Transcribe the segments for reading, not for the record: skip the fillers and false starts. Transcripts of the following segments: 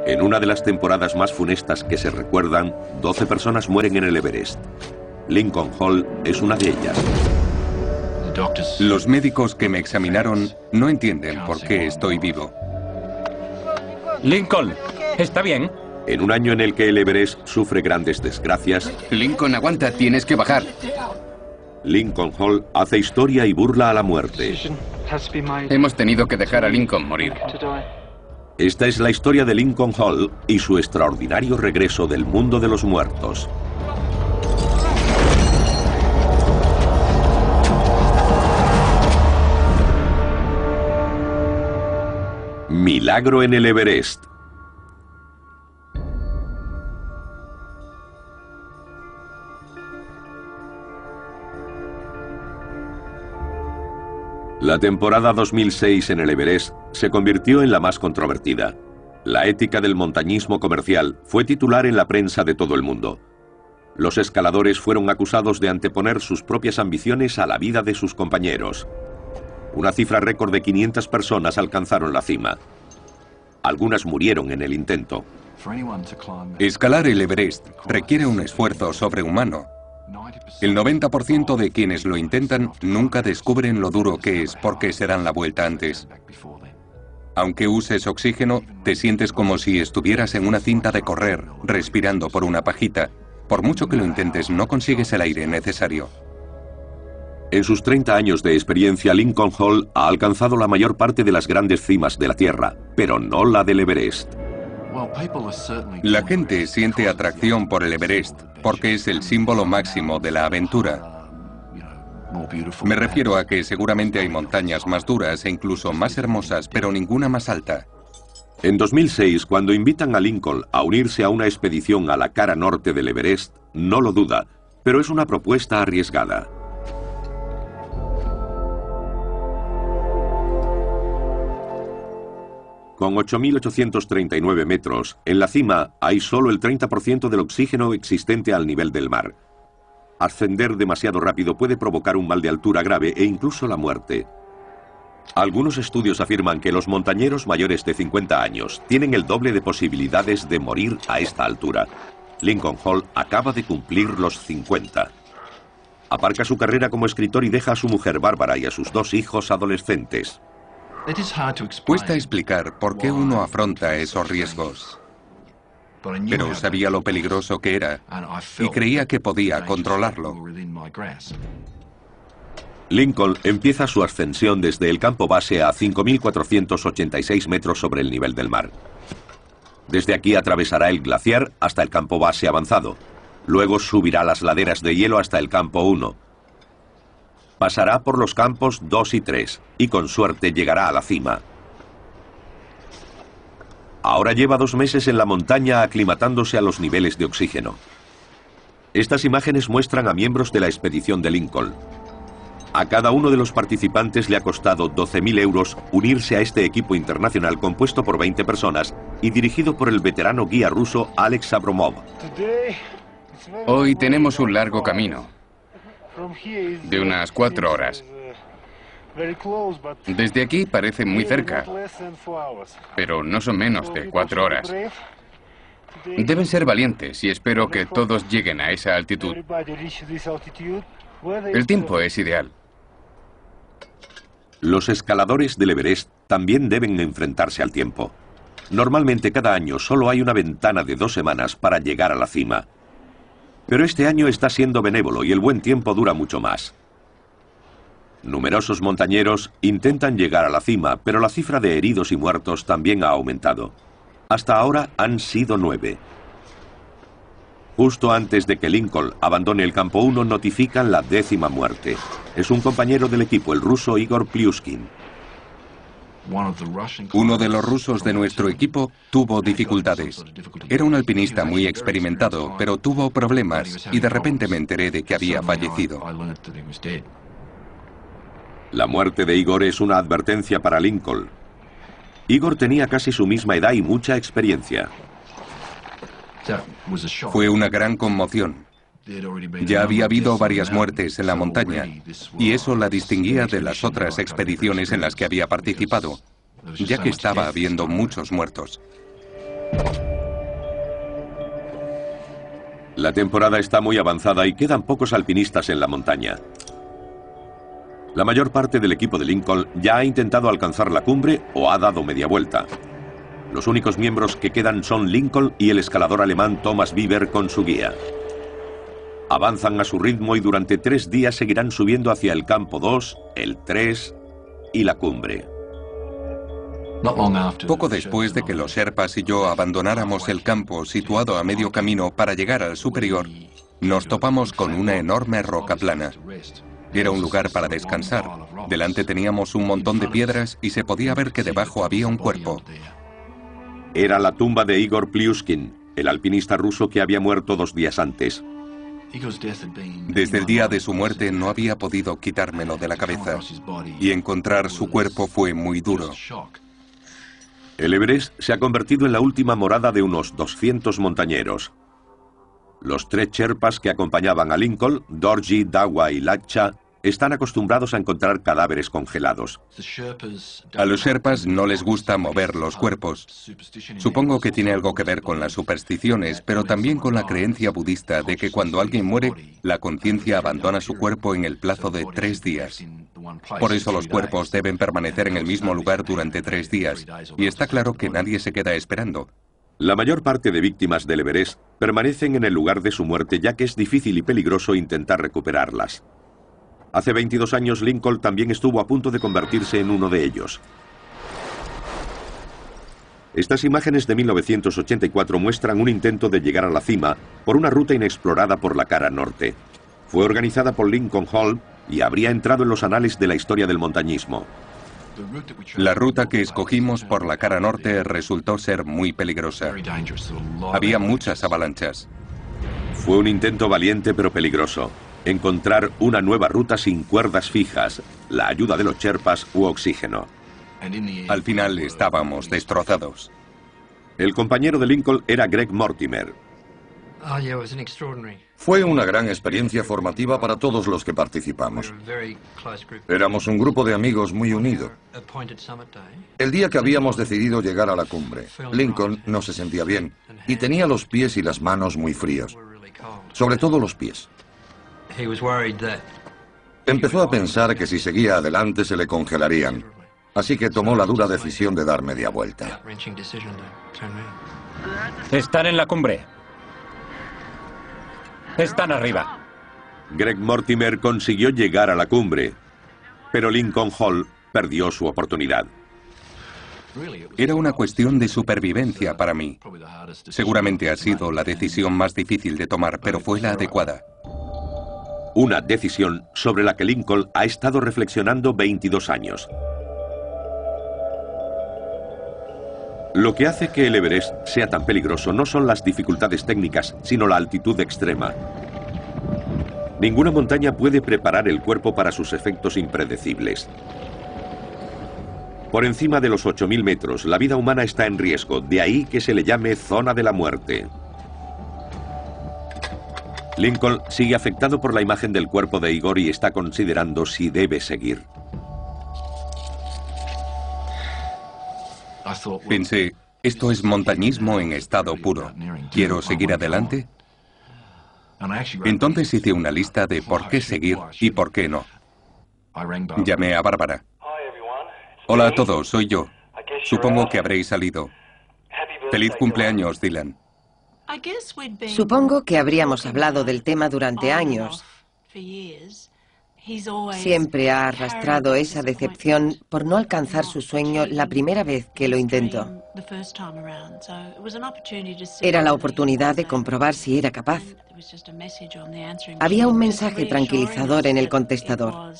En una de las temporadas más funestas que se recuerdan, 12 personas mueren en el Everest. Lincoln Hall es una de ellas. Los médicos que me examinaron no entienden por qué estoy vivo. Lincoln, ¿está bien? En un año en el que el Everest sufre grandes desgracias, Lincoln, aguanta, tienes que bajar. Lincoln Hall hace historia y burla a la muerte. Hemos tenido que dejar a Lincoln morir. Esta es la historia de Lincoln Hall y su extraordinario regreso del mundo de los muertos. Milagro en el Everest. La temporada 2006 en el Everest se convirtió en la más controvertida. La ética del montañismo comercial fue titular en la prensa de todo el mundo. Los escaladores fueron acusados de anteponer sus propias ambiciones a la vida de sus compañeros. Una cifra récord de 500 personas alcanzaron la cima. Algunas murieron en el intento. Escalar el Everest requiere un esfuerzo sobrehumano. El 90% de quienes lo intentan nunca descubren lo duro que es porque se dan la vuelta antes. Aunque uses oxígeno, te sientes como si estuvieras en una cinta de correr, respirando por una pajita. Por mucho que lo intentes, no consigues el aire necesario. En sus 30 años de experiencia, Lincoln Hall ha alcanzado la mayor parte de las grandes cimas de la Tierra, pero no la del Everest. La gente siente atracción por el Everest porque es el símbolo máximo de la aventura. Me refiero a que seguramente hay montañas más duras e incluso más hermosas, pero ninguna más alta. En 2006, cuando invitan a Lincoln a unirse a una expedición a la cara norte del Everest, no lo duda, pero es una propuesta arriesgada. Con 8.839 metros, en la cima hay solo el 30% del oxígeno existente al nivel del mar. Ascender demasiado rápido puede provocar un mal de altura grave e incluso la muerte. Algunos estudios afirman que los montañeros mayores de 50 años tienen el doble de posibilidades de morir a esta altura. Lincoln Hall acaba de cumplir los 50. Aparca su carrera como escritor y deja a su mujer Bárbara y a sus 2 hijos adolescentes. Cuesta explicar por qué uno afronta esos riesgos. Pero sabía lo peligroso que era y creía que podía controlarlo. Lincoln empieza su ascensión desde el campo base a 5.486 metros sobre el nivel del mar. Desde aquí atravesará el glaciar hasta el campo base avanzado. Luego subirá las laderas de hielo hasta el campo 1. Pasará por los campos 2 y 3 y con suerte llegará a la cima. Ahora lleva 2 meses en la montaña aclimatándose a los niveles de oxígeno. Estas imágenes muestran a miembros de la expedición de Lincoln. A cada uno de los participantes le ha costado 12.000 euros unirse a este equipo internacional compuesto por 20 personas y dirigido por el veterano guía ruso Alex Abromov. Hoy tenemos un largo camino, de unas 4 horas. Desde aquí parece muy cerca, pero no son menos de 4 horas. Deben ser valientes y espero que todos lleguen a esa altitud. El tiempo es ideal. Los escaladores del Everest también deben enfrentarse al tiempo. Normalmente cada año solo hay una ventana de 2 semanas para llegar a la cima. Pero este año está siendo benévolo y el buen tiempo dura mucho más. Numerosos montañeros intentan llegar a la cima, pero la cifra de heridos y muertos también ha aumentado. Hasta ahora han sido 9. Justo antes de que Lincoln abandone el campo 1, notifican la 10ª muerte. Es un compañero del equipo, el ruso Igor Plyushkin. Uno de los rusos de nuestro equipo tuvo dificultades. Era un alpinista muy experimentado, pero tuvo problemas y de repente me enteré de que había fallecido. La muerte de Igor es una advertencia para Lincoln. Igor tenía casi su misma edad y mucha experiencia. Fue una gran conmoción. Ya había habido varias muertes en la montaña, y eso la distinguía de las otras expediciones en las que había participado, ya que estaba habiendo muchos muertos. La temporada está muy avanzada y quedan pocos alpinistas en la montaña. La mayor parte del equipo de Lincoln ya ha intentado alcanzar la cumbre o ha dado media vuelta. Los únicos miembros que quedan son Lincoln y el escalador alemán Thomas Bieber con su guía. Avanzan a su ritmo y durante 3 días seguirán subiendo hacia el campo 2, el 3 y la cumbre. Poco después de que los Sherpas y yo abandonáramos el campo situado a medio camino para llegar al superior, nos topamos con una enorme roca plana. Era un lugar para descansar. Delante teníamos un montón de piedras y se podía ver que debajo había un cuerpo. Era la tumba de Igor Pliuskin, el alpinista ruso que había muerto 2 días antes. Desde el día de su muerte no había podido quitármelo de la cabeza, y encontrar su cuerpo fue muy duro. El Everest se ha convertido en la última morada de unos 200 montañeros. Los 3 Sherpas que acompañaban a Lincoln, Dorji, Dawa y Lacha, están acostumbrados a encontrar cadáveres congelados. A los Sherpas no les gusta mover los cuerpos. Supongo que tiene algo que ver con las supersticiones, pero también con la creencia budista de que cuando alguien muere, la conciencia abandona su cuerpo en el plazo de 3 días. Por eso los cuerpos deben permanecer en el mismo lugar durante 3 días, y está claro que nadie se queda esperando. La mayor parte de víctimas del Everest permanecen en el lugar de su muerte, ya que es difícil y peligroso intentar recuperarlas. Hace 22 años Lincoln también estuvo a punto de convertirse en uno de ellos. Estas imágenes de 1984 muestran un intento de llegar a la cima por una ruta inexplorada por la cara norte. Fue organizada por Lincoln Hall y habría entrado en los anales de la historia del montañismo. La ruta que escogimos por la cara norte resultó ser muy peligrosa. Había muchas avalanchas. Fue un intento valiente pero peligroso. Encontrar una nueva ruta sin cuerdas fijas, la ayuda de los Sherpas u oxígeno. Al final estábamos destrozados. El compañero de Lincoln era Greg Mortimer. Fue una gran experiencia formativa para todos los que participamos. Éramos un grupo de amigos muy unido. El día que habíamos decidido llegar a la cumbre, Lincoln no se sentía bien y tenía los pies y las manos muy fríos, sobre todo los pies. Empezó a pensar que si seguía adelante se le congelarían, así que tomó la dura decisión de dar media vuelta. Están en la cumbre. Están arriba. Greg Mortimer consiguió llegar a la cumbre, pero Lincoln Hall perdió su oportunidad. Era una cuestión de supervivencia para mí. Seguramente ha sido la decisión más difícil de tomar, pero fue la adecuada. Una decisión sobre la que Lincoln ha estado reflexionando 22 años. Lo que hace que el Everest sea tan peligroso no son las dificultades técnicas, sino la altitud extrema. Ninguna montaña puede preparar el cuerpo para sus efectos impredecibles. Por encima de los 8.000 metros, la vida humana está en riesgo, de ahí que se le llame zona de la muerte. Lincoln sigue afectado por la imagen del cuerpo de Igor y está considerando si debe seguir. Pensé, esto es montañismo en estado puro. ¿Quiero seguir adelante? Entonces hice una lista de por qué seguir y por qué no. Llamé a Bárbara. Hola a todos, soy yo. Supongo que habréis salido. Feliz cumpleaños, Dylan. Supongo que habríamos hablado del tema durante años. Siempre ha arrastrado esa decepción por no alcanzar su sueño la primera vez que lo intentó. Era la oportunidad de comprobar si era capaz. Había un mensaje tranquilizador en el contestador.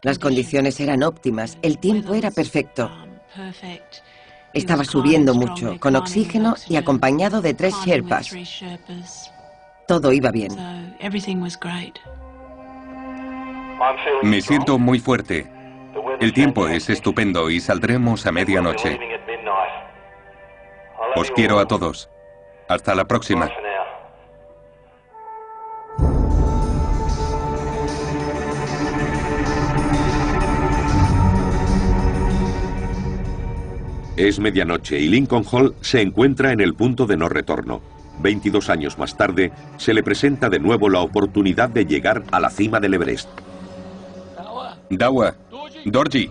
Las condiciones eran óptimas, el tiempo era perfecto. Estaba subiendo mucho, con oxígeno y acompañado de 3 Sherpas. Todo iba bien. Me siento muy fuerte. El tiempo es estupendo y saldremos a medianoche. Os quiero a todos. Hasta la próxima. Es medianoche y Lincoln Hall se encuentra en el punto de no retorno. 22 años más tarde, se le presenta de nuevo la oportunidad de llegar a la cima del Everest. Dawa, Dorji.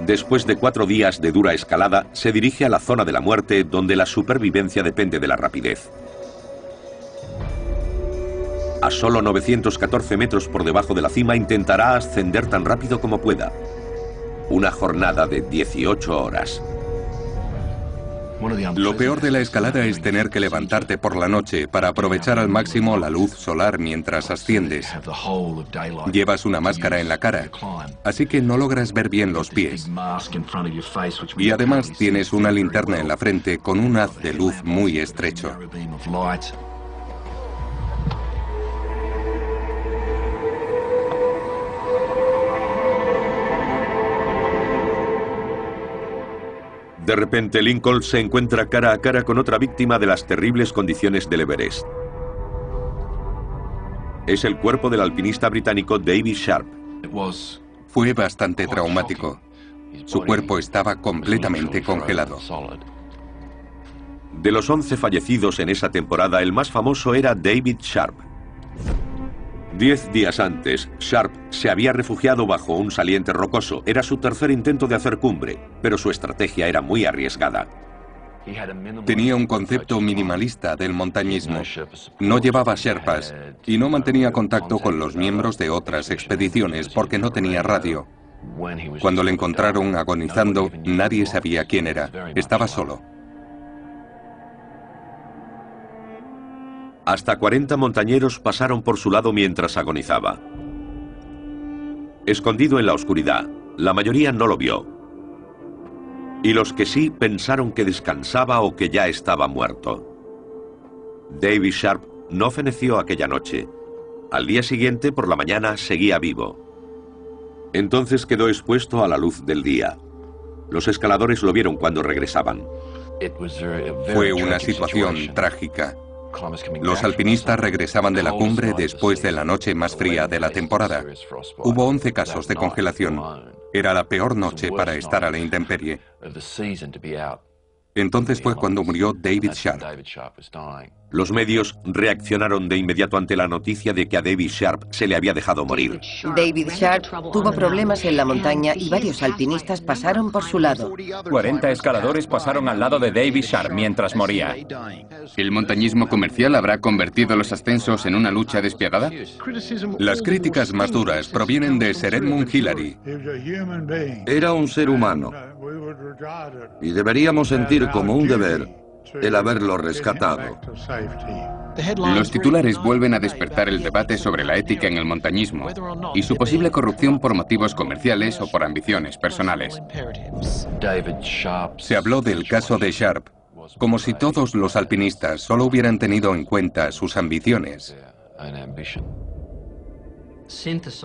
Después de 4 días de dura escalada, se dirige a la zona de la muerte, donde la supervivencia depende de la rapidez. A solo 914 metros por debajo de la cima, intentará ascender tan rápido como pueda. Una jornada de 18 horas. Lo peor de la escalada es tener que levantarte por la noche para aprovechar al máximo la luz solar mientras asciendes. Llevas una máscara en la cara, así que no logras ver bien los pies. Y además tienes una linterna en la frente con un haz de luz muy estrecho. De repente, Lincoln se encuentra cara a cara con otra víctima de las terribles condiciones del Everest. Es el cuerpo del alpinista británico David Sharp. Fue bastante traumático. Su cuerpo estaba completamente congelado. De los 11 fallecidos en esa temporada, el más famoso era David Sharp. 10 días antes, Sharp se había refugiado bajo un saliente rocoso. Era su tercer intento de hacer cumbre, pero su estrategia era muy arriesgada. Tenía un concepto minimalista del montañismo. No llevaba sherpas y no mantenía contacto con los miembros de otras expediciones porque no tenía radio. Cuando le encontraron agonizando, nadie sabía quién era. Estaba solo. Hasta 40 montañeros pasaron por su lado mientras agonizaba. Escondido en la oscuridad, la mayoría no lo vio. Y los que sí pensaron que descansaba o que ya estaba muerto. David Sharp no feneció aquella noche. Al día siguiente, por la mañana, seguía vivo. Entonces quedó expuesto a la luz del día. Los escaladores lo vieron cuando regresaban. Fue una situación trágica. Los alpinistas regresaban de la cumbre después de la noche más fría de la temporada. Hubo 11 casos de congelación. Era la peor noche para estar a la intemperie. Entonces fue cuando murió David Sharp. Los medios reaccionaron de inmediato ante la noticia de que a David Sharp se le había dejado morir. David Sharp tuvo problemas en la montaña y varios alpinistas pasaron por su lado. 40 escaladores pasaron al lado de David Sharp mientras moría. ¿El montañismo comercial habrá convertido los ascensos en una lucha despiadada? Las críticas más duras provienen de Sir Edmund Hillary. Era un ser humano y deberíamos sentir como un deber el haberlo rescatado. Los titulares vuelven a despertar el debate sobre la ética en el montañismo y su posible corrupción por motivos comerciales o por ambiciones personales. Se habló del caso de Sharp, como si todos los alpinistas solo hubieran tenido en cuenta sus ambiciones.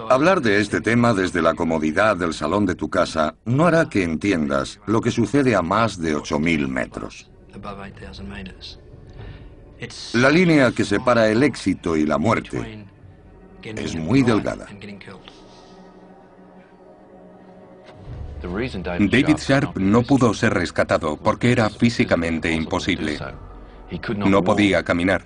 Hablar de este tema desde la comodidad del salón de tu casa no hará que entiendas lo que sucede a más de 8.000 metros. La línea que separa el éxito y la muerte es muy delgada. David Sharp no pudo ser rescatado porque era físicamente imposible. No podía caminar.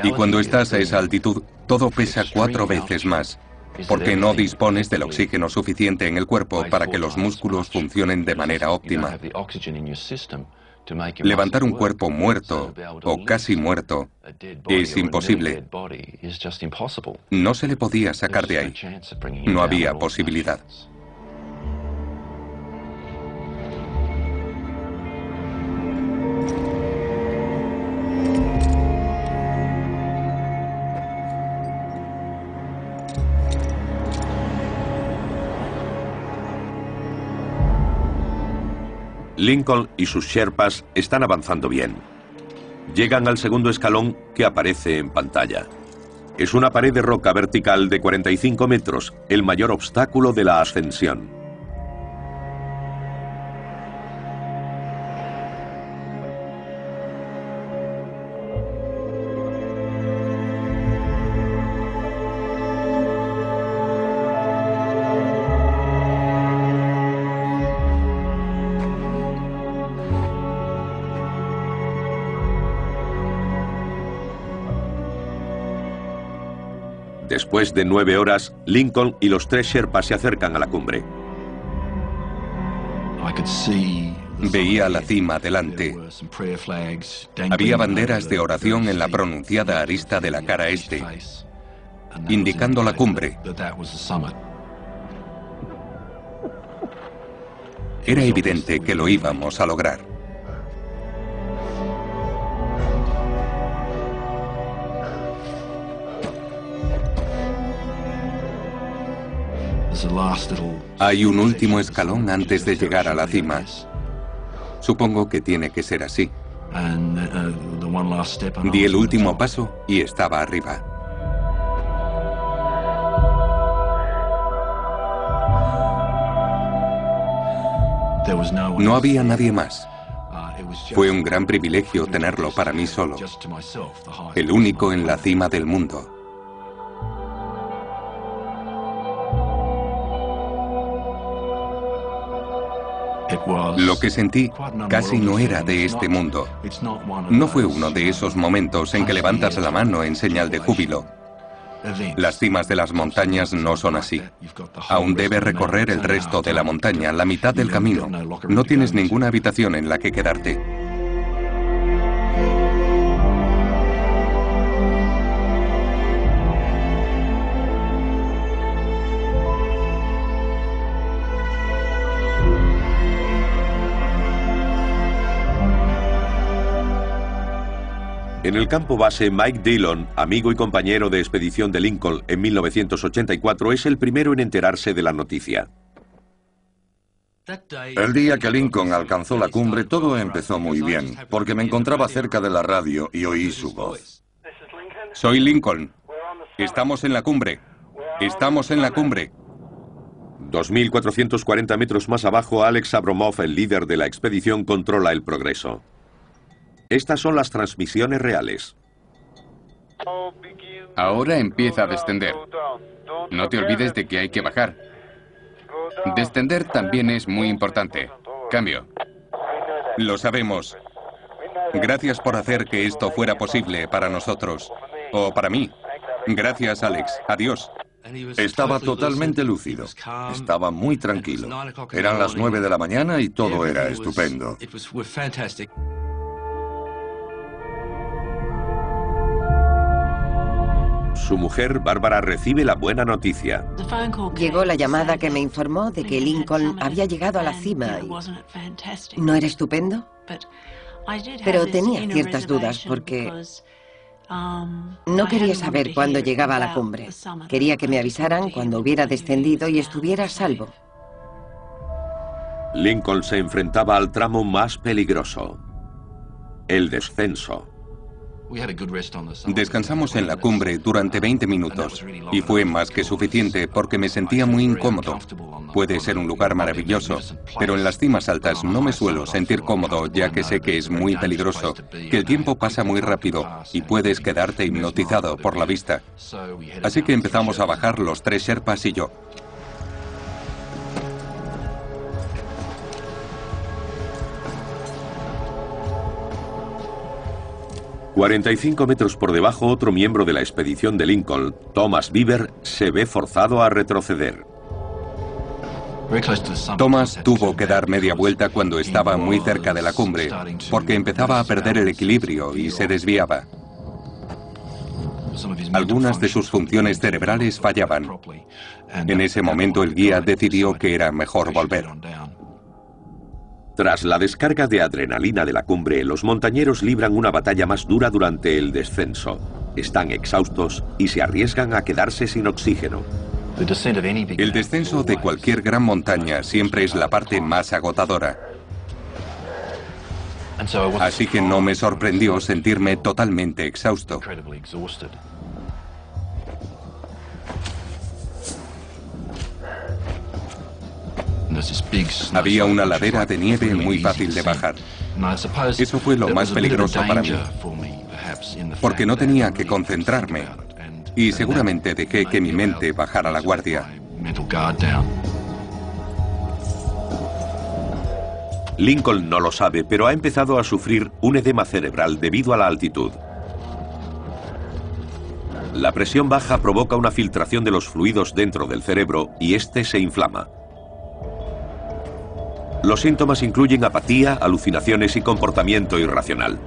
Y cuando estás a esa altitud, todo pesa 4 veces más, porque no dispones del oxígeno suficiente en el cuerpo para que los músculos funcionen de manera óptima. Levantar un cuerpo muerto o casi muerto es imposible. No se le podía sacar de ahí. No había posibilidad. Lincoln y sus sherpas están avanzando bien. Llegan al segundo escalón que aparece en pantalla. Es una pared de roca vertical de 45 metros, el mayor obstáculo de la ascensión. Después de 9 horas, Lincoln y los 3 Sherpas se acercan a la cumbre. Veía la cima delante. Había banderas de oración en la pronunciada arista de la cara este, indicando la cumbre. Era evidente que lo íbamos a lograr. Hay un último escalón antes de llegar a la cima. Supongo que tiene que ser así. Di el último paso y estaba arriba. No había nadie más. Fue un gran privilegio tenerlo para mí solo. El único en la cima del mundo. Lo que sentí casi no era de este mundo. No fue uno de esos momentos en que levantas la mano en señal de júbilo. Las cimas de las montañas no son así. Aún debes recorrer el resto de la montaña, la mitad del camino. No tienes ninguna habitación en la que quedarte. En el campo base, Mike Dillon, amigo y compañero de expedición de Lincoln en 1984, es el primero en enterarse de la noticia. El día que Lincoln alcanzó la cumbre, todo empezó muy bien, porque me encontraba cerca de la radio y oí su voz. Soy Lincoln. Estamos en la cumbre. Estamos en la cumbre. 2.440 metros más abajo, Alex Abromov, el líder de la expedición, controla el progreso. Estas son las transmisiones reales. Ahora empieza a descender. No te olvides de que hay que bajar. Descender también es muy importante. Cambio. Lo sabemos. Gracias por hacer que esto fuera posible para nosotros. O para mí. Gracias, Alex. Adiós. Estaba totalmente lúcido. Estaba muy tranquilo. Eran las 9 de la mañana y todo era estupendo. Su mujer, Bárbara, recibe la buena noticia. Llegó la llamada que me informó de que Lincoln había llegado a la cima. ¿No era estupendo? Pero tenía ciertas dudas porque no quería saber cuándo llegaba a la cumbre. Quería que me avisaran cuando hubiera descendido y estuviera a salvo. Lincoln se enfrentaba al tramo más peligroso: el descenso. Descansamos en la cumbre durante 20 minutos y fue más que suficiente porque me sentía muy incómodo. Puede ser un lugar maravilloso, pero en las cimas altas no me suelo sentir cómodo ya que sé que es muy peligroso, que el tiempo pasa muy rápido y puedes quedarte hipnotizado por la vista. Así que empezamos a bajar los 3 Sherpas y yo. ...45 metros por debajo, otro miembro de la expedición de Lincoln, Thomas Beaver, se ve forzado a retroceder. Thomas tuvo que dar media vuelta cuando estaba muy cerca de la cumbre, porque empezaba a perder el equilibrio y se desviaba. Algunas de sus funciones cerebrales fallaban. En ese momento el guía decidió que era mejor volver. Tras la descarga de adrenalina de la cumbre, los montañeros libran una batalla más dura durante el descenso. Están exhaustos y se arriesgan a quedarse sin oxígeno. El descenso de cualquier gran montaña siempre es la parte más agotadora. Así que no me sorprendió sentirme totalmente exhausto. Había una ladera de nieve muy fácil de bajar. Eso fue lo más peligroso para mí, porque no tenía que concentrarme y seguramente dejé que mi mente bajara la guardia. Lincoln no lo sabe, pero ha empezado a sufrir un edema cerebral debido a la altitud. La presión baja provoca una filtración de los fluidos dentro del cerebro y este se inflama. Los síntomas incluyen apatía, alucinaciones y comportamiento irracional.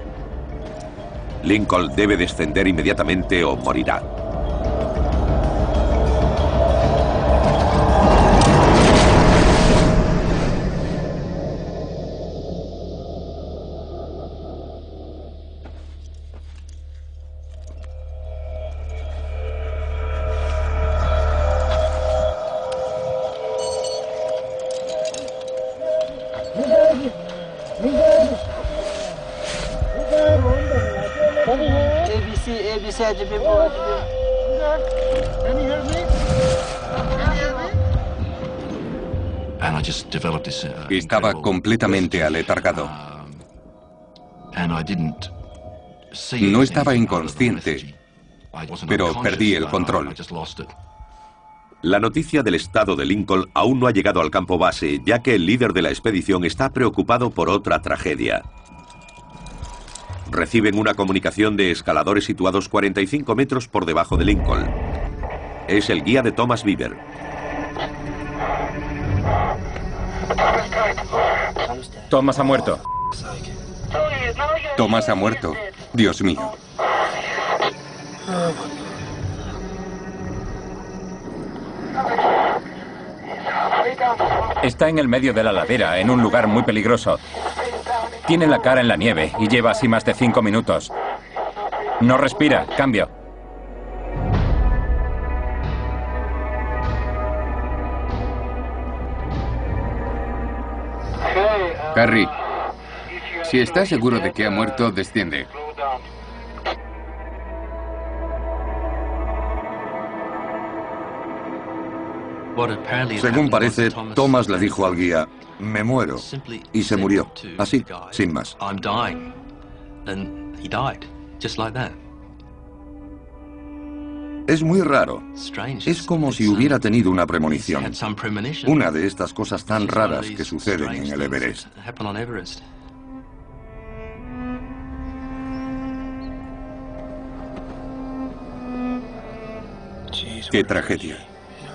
Lincoln debe descender inmediatamente o morirá. Estaba completamente aletargado. No estaba inconsciente, pero perdí el control. La noticia del estado de Lincoln aún no ha llegado al campo base, ya que el líder de la expedición está preocupado por otra tragedia. Reciben una comunicación de escaladores situados 45 metros por debajo de Lincoln. Es el guía de Thomas Beaver. Thomas ha muerto. Thomas ha muerto. Dios mío. Está en el medio de la ladera, en un lugar muy peligroso. Tiene la cara en la nieve y lleva así más de 5 minutos. No respira. Cambio. Harry, si estás seguro de que ha muerto, desciende. Según parece, Thomas le dijo al guía, me muero, y se murió, así, sin más. Es muy raro. Es como si hubiera tenido una premonición. Una de estas cosas tan raras que suceden en el Everest. Qué tragedia.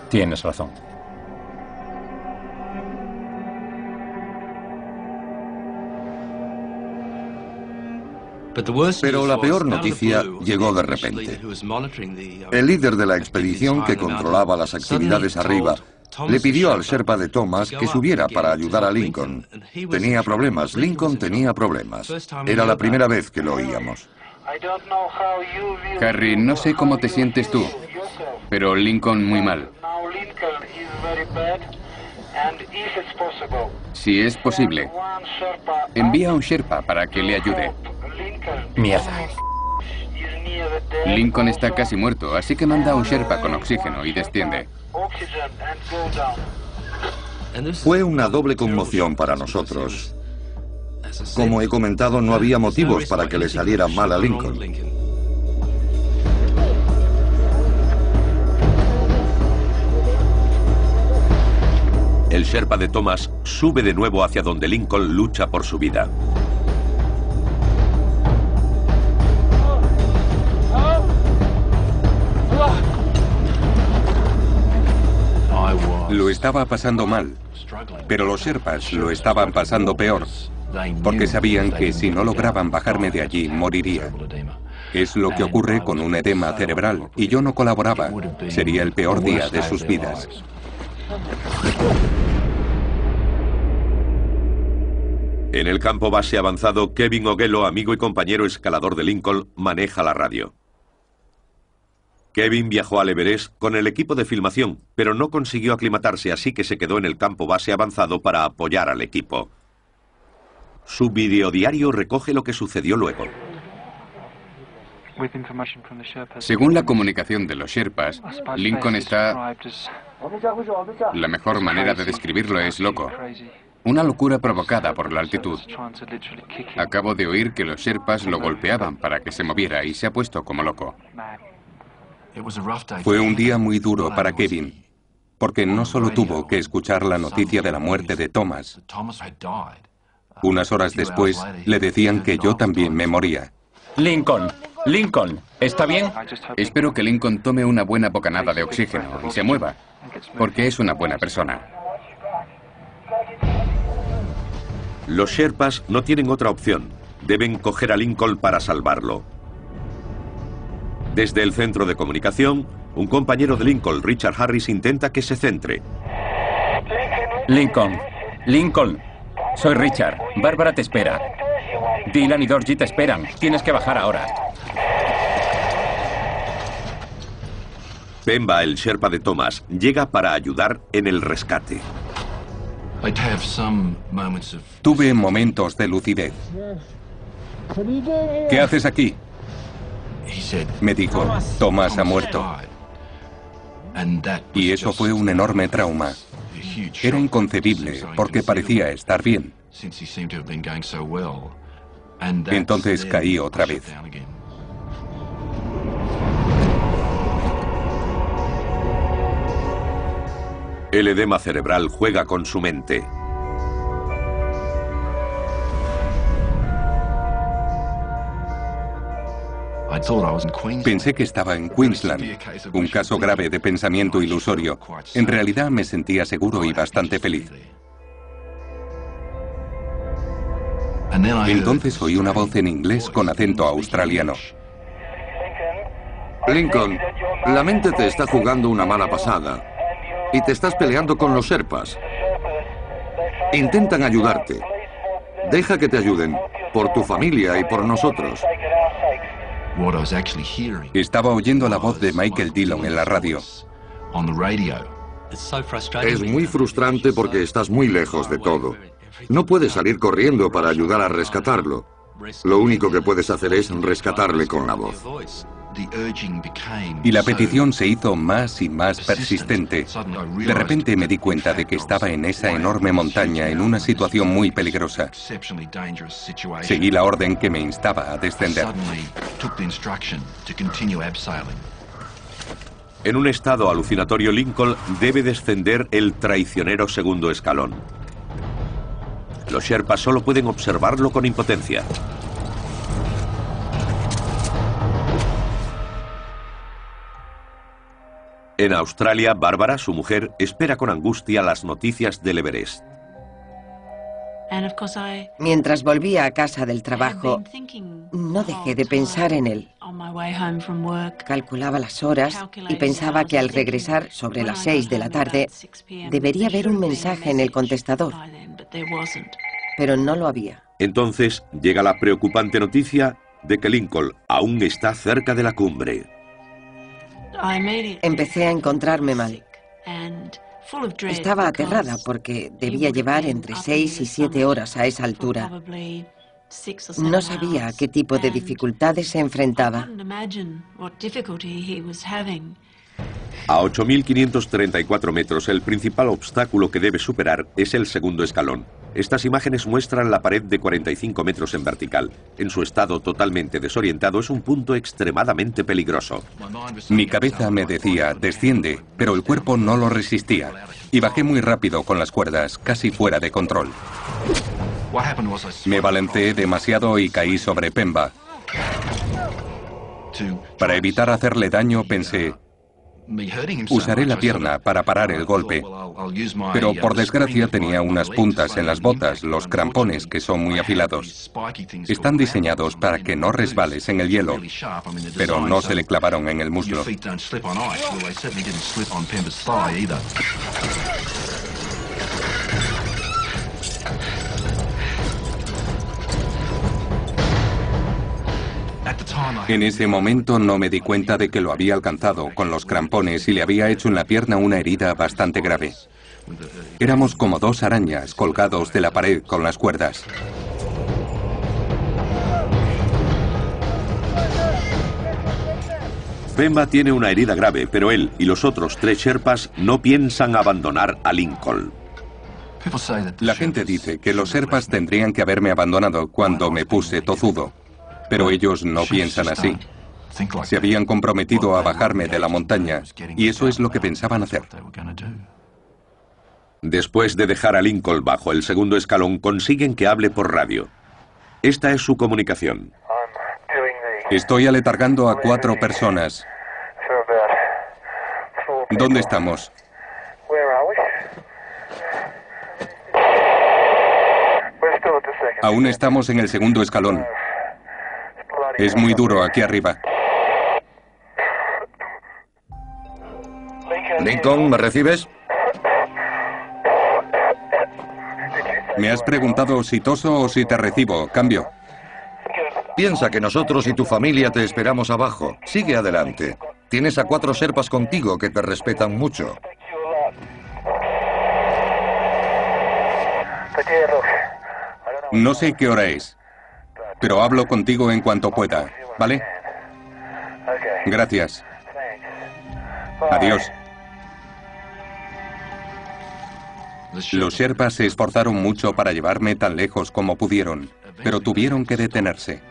Tienes razón. Pero la peor noticia llegó de repente. El líder de la expedición que controlaba las actividades arriba le pidió al Sherpa de Thomas que subiera para ayudar a Lincoln. Tenía problemas, Lincoln tenía problemas. Era la primera vez que lo oíamos. Harry, no sé cómo te sientes tú, pero Lincoln muy mal. Si es posible, envía a un Sherpa para que le ayude. Mierda. Lincoln está casi muerto, así que manda a un Sherpa con oxígeno y desciende. Fue una doble conmoción para nosotros. Como he comentado, no había motivos para que le saliera mal a Lincoln. El Sherpa de Thomas sube de nuevo hacia donde Lincoln lucha por su vida. Lo estaba pasando mal, pero los Sherpas lo estaban pasando peor, porque sabían que si no lograban bajarme de allí, moriría. Es lo que ocurre con un edema cerebral, y yo no colaboraba. Sería el peor día de sus vidas. En el campo base avanzado, Kevin Ogello, amigo y compañero escalador de Lincoln, maneja la radio. Kevin viajó al Everest con el equipo de filmación, pero no consiguió aclimatarse, así que se quedó en el campo base avanzado para apoyar al equipo. Su videodiario recoge lo que sucedió luego. Según la comunicación de los Sherpas, Lincoln está... La mejor manera de describirlo es loco. Una locura provocada por la altitud. Acabo de oír que los Sherpas lo golpeaban para que se moviera y se ha puesto como loco. Fue un día muy duro para Kevin, porque no solo tuvo que escuchar la noticia de la muerte de Thomas. Unas horas después le decían que yo también me moría. Lincoln, Lincoln, ¿está bien? Espero que Lincoln tome una buena bocanada de oxígeno y se mueva, porque es una buena persona. Los Sherpas no tienen otra opción. Deben coger a Lincoln para salvarlo. Desde el centro de comunicación, un compañero de Lincoln, Richard Harris, intenta que se centre. Lincoln, soy Richard. Bárbara te espera. Dylan y Dorothy te esperan. Tienes que bajar ahora. Pemba, el Sherpa de Thomas, llega para ayudar en el rescate. Tuve momentos de lucidez. ¿Qué haces aquí? Me dijo, Thomas ha muerto. Y eso fue un enorme trauma. Era inconcebible, porque parecía estar bien. Entonces caí otra vez. El edema cerebral juega con su mente. Pensé que estaba en Queensland, un caso grave de pensamiento ilusorio. En realidad me sentía seguro y bastante feliz. Entonces oí una voz en inglés con acento australiano. Lincoln, la mente te está jugando una mala pasada y te estás peleando con los Sherpas. Intentan ayudarte. Deja que te ayuden, por tu familia y por nosotros. Estaba oyendo la voz de Michael Dillon en la radio. Es muy frustrante porque estás muy lejos de todo. No puedes salir corriendo para ayudar a rescatarlo. Lo único que puedes hacer es rescatarle con la voz. Y la petición se hizo más y más persistente. De repente me di cuenta de que estaba en esa enorme montaña en una situación muy peligrosa. Seguí la orden que me instaba a descender. En un estado alucinatorio, Lincoln debe descender el traicionero segundo escalón. Los Sherpas solo pueden observarlo con impotencia. En Australia, Bárbara, su mujer, espera con angustia las noticias del Everest. Mientras volvía a casa del trabajo, no dejé de pensar en él. Calculaba las horas y pensaba que al regresar sobre las 6 de la tarde debería haber un mensaje en el contestador, pero no lo había. Entonces llega la preocupante noticia de que Lincoln aún está cerca de la cumbre. Empecé a encontrarme mal. Estaba aterrada porque debía llevar entre 6 y 7 horas a esa altura. No sabía a qué tipo de dificultades se enfrentaba. A 8.534 metros, el principal obstáculo que debe superar es el segundo escalón. Estas imágenes muestran la pared de 45 metros en vertical. En su estado totalmente desorientado, es un punto extremadamente peligroso. Mi cabeza me decía, desciende, pero el cuerpo no lo resistía. Y bajé muy rápido con las cuerdas, casi fuera de control. Me balanceé demasiado y caí sobre Pemba. Para evitar hacerle daño, pensé, usaré la pierna para parar el golpe. Pero por desgracia tenía unas puntas en las botas, los crampones, que son muy afilados. Están diseñados para que no resbales en el hielo, pero no se le clavaron en el muslo. En ese momento no me di cuenta de que lo había alcanzado con los crampones y le había hecho en la pierna una herida bastante grave. Éramos como dos arañas colgados de la pared con las cuerdas. Pemba tiene una herida grave, pero él y los otros 3 Sherpas no piensan abandonar a Lincoln. La gente dice que los Sherpas tendrían que haberme abandonado cuando me puse tozudo. Pero ellos no piensan así. Se habían comprometido a bajarme de la montaña, y eso es lo que pensaban hacer. Después de dejar a Lincoln bajo el segundo escalón, consiguen que hable por radio. Esta es su comunicación. Estoy aletargando a 4 personas. ¿Dónde estamos? Aún estamos en el segundo escalón. Es muy duro aquí arriba. Lincoln, ¿me recibes? Me has preguntado si toso o si te recibo. Cambio. Piensa que nosotros y tu familia te esperamos abajo. Sigue adelante. Tienes a 4 sherpas contigo que te respetan mucho. No sé qué hora es, pero hablo contigo en cuanto pueda, ¿vale? Gracias. Adiós. Los sherpas se esforzaron mucho para llevarme tan lejos como pudieron, pero tuvieron que detenerse.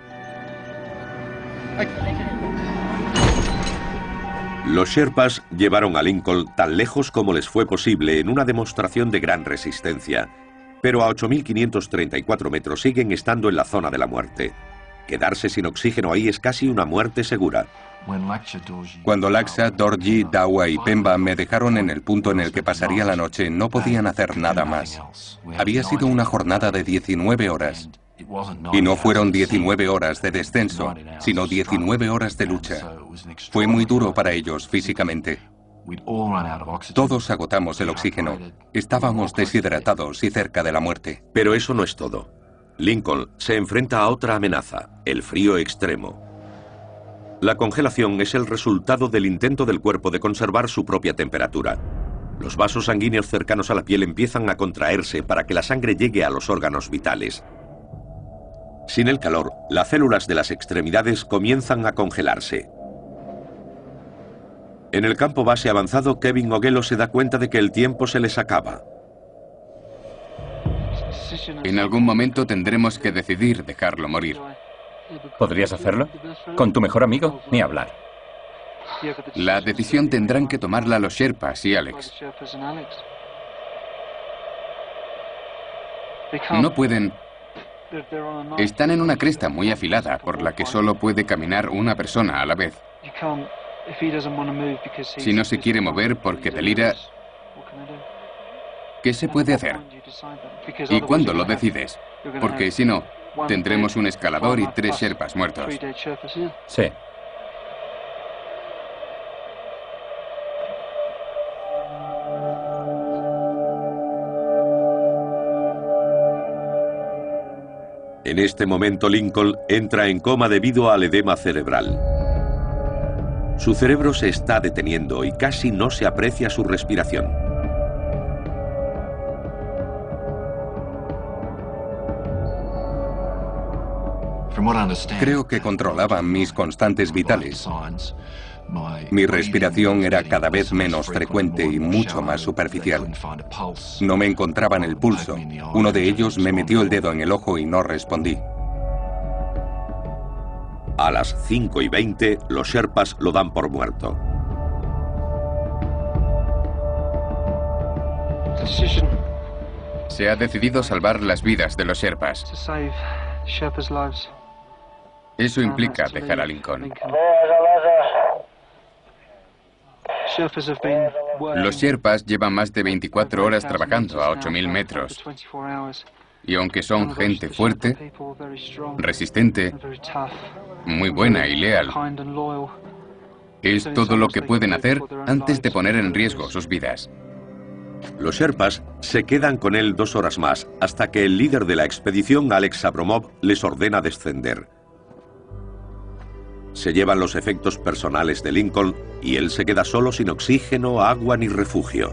Los sherpas llevaron a Lincoln tan lejos como les fue posible en una demostración de gran resistencia, pero a 8.534 metros siguen estando en la zona de la muerte. Quedarse sin oxígeno ahí es casi una muerte segura. Cuando Laksa, Dorji, Dawa y Pemba me dejaron en el punto en el que pasaría la noche, no podían hacer nada más. Había sido una jornada de 19 horas. Y no fueron 19 horas de descenso, sino 19 horas de lucha. Fue muy duro para ellos físicamente. Todos agotamos el oxígeno. Estábamos deshidratados y cerca de la muerte. Pero eso no es todo. Lincoln se enfrenta a otra amenaza, el frío extremo. La congelación es el resultado del intento del cuerpo de conservar su propia temperatura. Los vasos sanguíneos cercanos a la piel empiezan a contraerse para que la sangre llegue a los órganos vitales. Sin el calor, las células de las extremidades comienzan a congelarse. En el campo base avanzado, Kevin Ogello se da cuenta de que el tiempo se les acaba. En algún momento tendremos que decidir dejarlo morir. ¿Podrías hacerlo? ¿Con tu mejor amigo? Ni hablar. La decisión tendrán que tomarla los sherpas y Alex. No pueden... Están en una cresta muy afilada por la que solo puede caminar una persona a la vez. Si no se quiere mover porque delira, ¿qué se puede hacer? ¿Y cuándo lo decides? Porque si no, tendremos un escalador y 3 sherpas muertos. Sí. En este momento Lincoln entra en coma debido al edema cerebral. Su cerebro se está deteniendo y casi no se aprecia su respiración. Creo que controlaban mis constantes vitales. Mi respiración era cada vez menos frecuente y mucho más superficial. No me encontraban el pulso. Uno de ellos me metió el dedo en el ojo y no respondí. A las 5:20, los sherpas lo dan por muerto. Se ha decidido salvar las vidas de los sherpas. Eso implica dejar a Lincoln. Los sherpas llevan más de 24 horas trabajando a 8.000 metros. Y aunque son gente fuerte, resistente, muy buena y leal, es todo lo que pueden hacer antes de poner en riesgo sus vidas. Los sherpas se quedan con él 2 horas más, hasta que el líder de la expedición, Alex Abromov, les ordena descender. Se llevan los efectos personales de Lincoln y él se queda solo sin oxígeno, agua ni refugio.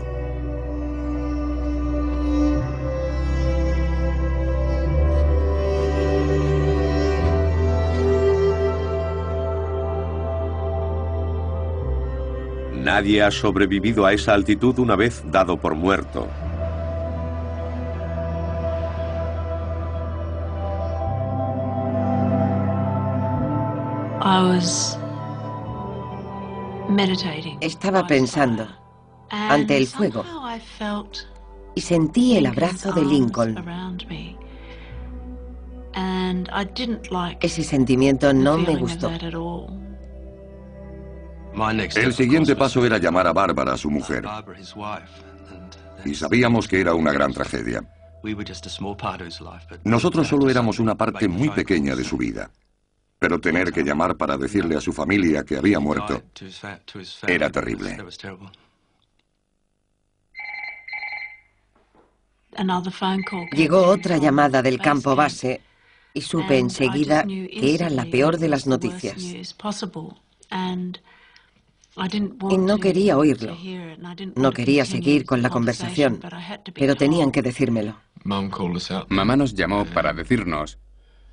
Nadie ha sobrevivido a esa altitud una vez dado por muerto. Estaba pensando ante el fuego y sentí el abrazo de Lincoln. Ese sentimiento no me gustó. El siguiente paso era llamar a Bárbara, su mujer. Y sabíamos que era una gran tragedia. Nosotros solo éramos una parte muy pequeña de su vida. Pero tener que llamar para decirle a su familia que había muerto era terrible. Llegó otra llamada del campo base y supe enseguida que era la peor de las noticias. Y no quería oírlo. No quería seguir con la conversación, pero tenían que decírmelo. Mamá nos llamó para decirnos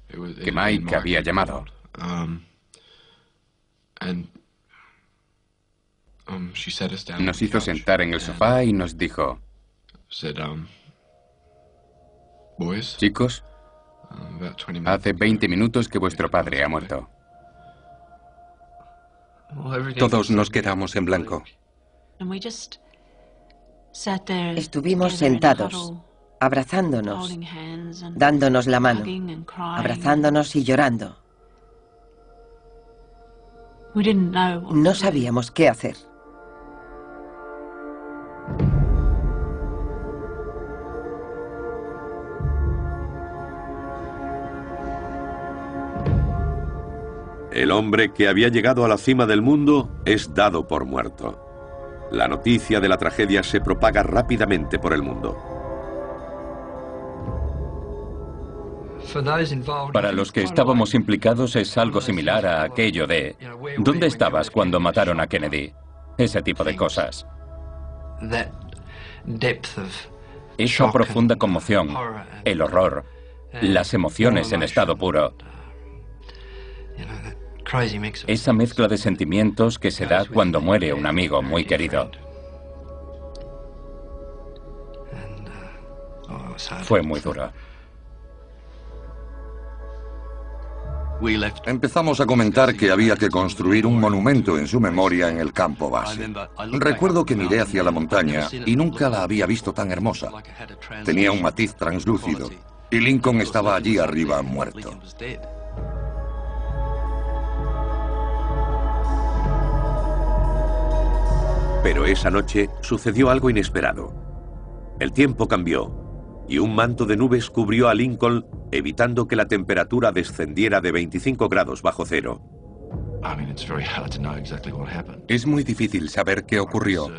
que Mike había llamado. Nos hizo sentar en el sofá y nos dijo: chicos, hace 20 minutos que vuestro padre ha muerto. Todos nos quedamos en blanco. Estuvimos sentados, abrazándonos, dándonos la mano, abrazándonos y llorando. No sabíamos qué hacer. El hombre que había llegado a la cima del mundo es dado por muerto. La noticia de la tragedia se propaga rápidamente por el mundo. Para los que estábamos implicados es algo similar a aquello de ¿dónde estabas cuando mataron a Kennedy? Ese tipo de cosas. Esa profunda conmoción, el horror, las emociones en estado puro. Esa mezcla de sentimientos que se da cuando muere un amigo muy querido. Fue muy duro. Empezamos a comentar que había que construir un monumento en su memoria en el campo base. Recuerdo que miré hacia la montaña y nunca la había visto tan hermosa. Tenía un matiz translúcido y Lincoln estaba allí arriba muerto. Pero esa noche sucedió algo inesperado. El tiempo cambió y un manto de nubes cubrió a Lincoln, evitando que la temperatura descendiera de 25 grados bajo cero. Es muy difícil saber qué ocurrió.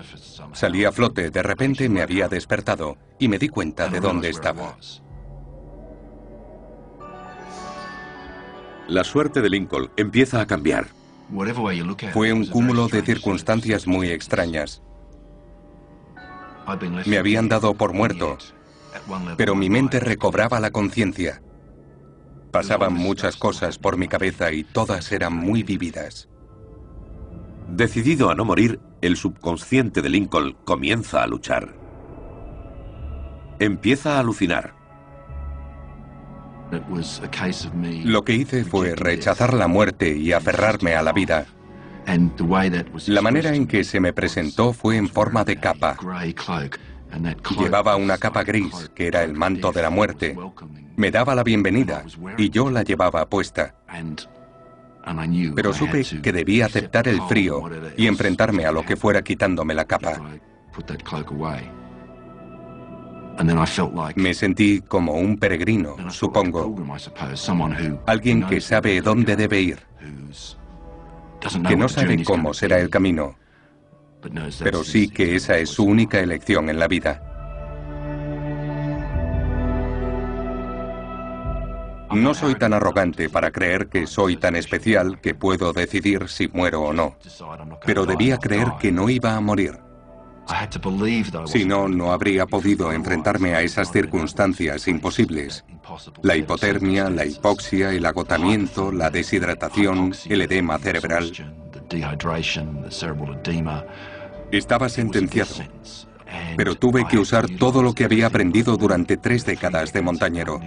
Salí a flote, de repente me había despertado y me di cuenta de dónde estaba. La suerte de Lincoln empieza a cambiar. Fue un cúmulo de circunstancias muy extrañas. Me habían dado por muerto, pero mi mente recobraba la conciencia. Pasaban muchas cosas por mi cabeza y todas eran muy vívidas. Decidido a no morir, el subconsciente de Lincoln comienza a luchar. Empieza a alucinar. Lo que hice fue rechazar la muerte y aferrarme a la vida. La manera en que se me presentó fue en forma de capa. Llevaba una capa gris, que era el manto de la muerte. Me daba la bienvenida y yo la llevaba puesta. Pero supe que debía aceptar el frío y enfrentarme a lo que fuera quitándome la capa. Me sentí como un peregrino, supongo. Alguien que sabe dónde debe ir. Que no sabe cómo será el camino, pero sí que esa es su única elección en la vida. No soy tan arrogante para creer que soy tan especial que puedo decidir si muero o no, pero debía creer que no iba a morir. Si no, no habría podido enfrentarme a esas circunstancias imposibles. La hipotermia, la hipoxia, el agotamiento, la deshidratación, el edema cerebral. Estaba sentenciado, pero tuve que usar todo lo que había aprendido durante 3 décadas de montañero.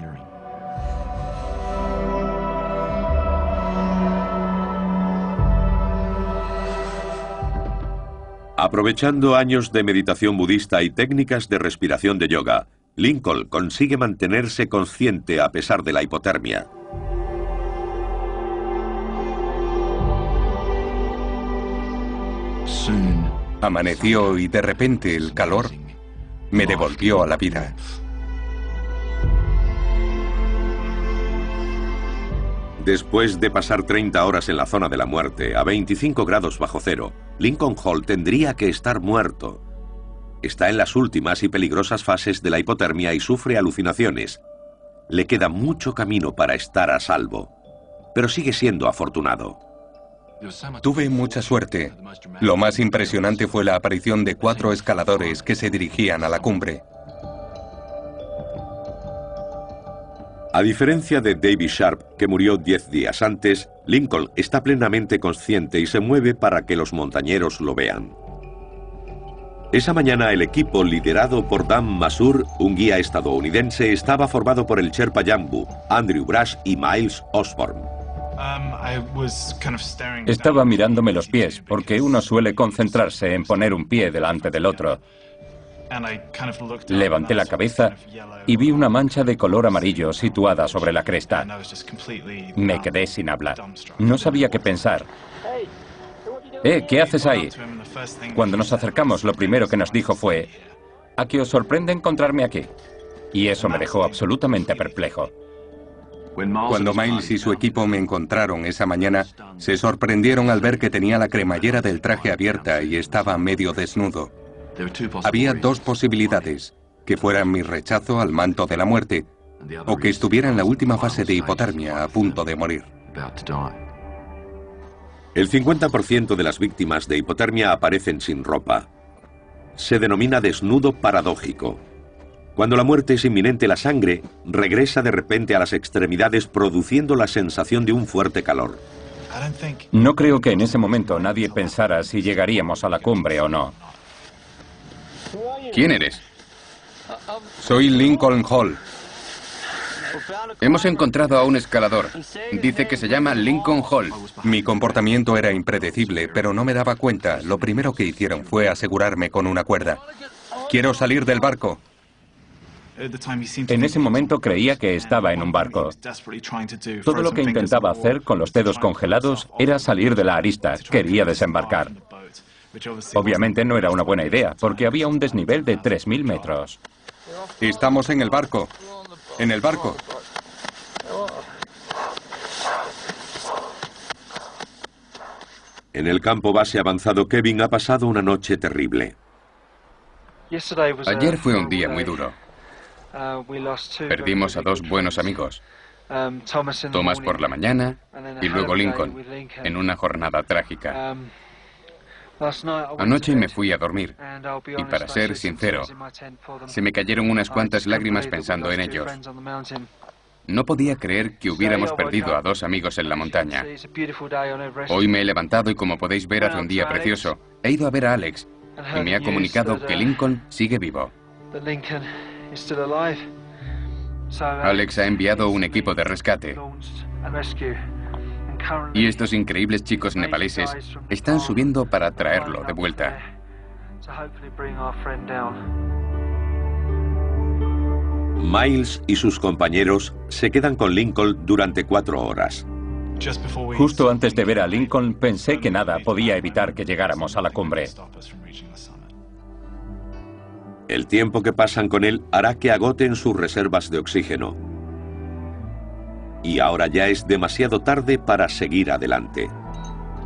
Aprovechando años de meditación budista y técnicas de respiración de yoga, Lincoln consigue mantenerse consciente a pesar de la hipotermia. Amaneció y de repente el calor me devolvió a la vida. Después de pasar 30 horas en la zona de la muerte, a 25 grados bajo cero, Lincoln Hall tendría que estar muerto. Está en las últimas y peligrosas fases de la hipotermia y sufre alucinaciones. Le queda mucho camino para estar a salvo, pero sigue siendo afortunado. Tuve mucha suerte. Lo más impresionante fue la aparición de 4 escaladores que se dirigían a la cumbre. A diferencia de David Sharp, que murió 10 días antes, Lincoln está plenamente consciente y se mueve para que los montañeros lo vean. Esa mañana el equipo liderado por Dan Masur, un guía estadounidense, estaba formado por el Sherpa Jambu, Andrew Brush y Miles Osborne. Estaba mirándome los pies, porque uno suele concentrarse en poner un pie delante del otro. Levanté la cabeza y vi una mancha de color amarillo situada sobre la cresta. Me quedé sin hablar. No sabía qué pensar. ¿Qué haces ahí? Cuando nos acercamos, lo primero que nos dijo fue: ¿a qué os sorprende encontrarme aquí? Y eso me dejó absolutamente perplejo. Cuando Miles y su equipo me encontraron esa mañana, se sorprendieron al ver que tenía la cremallera del traje abierta y estaba medio desnudo. Había 2 posibilidades: que fuera mi rechazo al manto de la muerte, o que estuviera en la última fase de hipotermia, a punto de morir. El 50% de las víctimas de hipotermia aparecen sin ropa. Se denomina desnudo paradójico. Cuando la muerte es inminente, la sangre regresa de repente a las extremidades, produciendo la sensación de un fuerte calor. No creo que en ese momento nadie pensara si llegaríamos a la cumbre o no. ¿Quién eres? Soy Lincoln Hall. Hemos encontrado a un escalador. Dice que se llama Lincoln Hall. Mi comportamiento era impredecible, pero no me daba cuenta. Lo primero que hicieron fue asegurarme con una cuerda. Quiero salir del barco. En ese momento creía que estaba en un barco. Todo lo que intentaba hacer con los dedos congelados era salir de la arista. Quería desembarcar. Obviamente no era una buena idea, porque había un desnivel de 3.000 metros. Estamos en el barco. En el barco. En el campo base avanzado, Kevin ha pasado una noche terrible. Ayer fue un día muy duro. Perdimos a 2 buenos amigos. Thomas por la mañana y luego Lincoln, en una jornada trágica. Anoche me fui a dormir y, para ser sincero, se me cayeron unas cuantas lágrimas pensando en ellos. No podía creer que hubiéramos perdido a 2 amigos en la montaña. Hoy me he levantado y, como podéis ver, hace un día precioso. He ido a ver a Alex y me ha comunicado que Lincoln sigue vivo. Alex ha enviado un equipo de rescate. Y estos increíbles chicos nepaleses están subiendo para traerlo de vuelta. Miles y sus compañeros se quedan con Lincoln durante 4 horas. Justo antes de ver a Lincoln, pensé que nada podía evitar que llegáramos a la cumbre. El tiempo que pasan con él hará que agoten sus reservas de oxígeno. Y ahora ya es demasiado tarde para seguir adelante.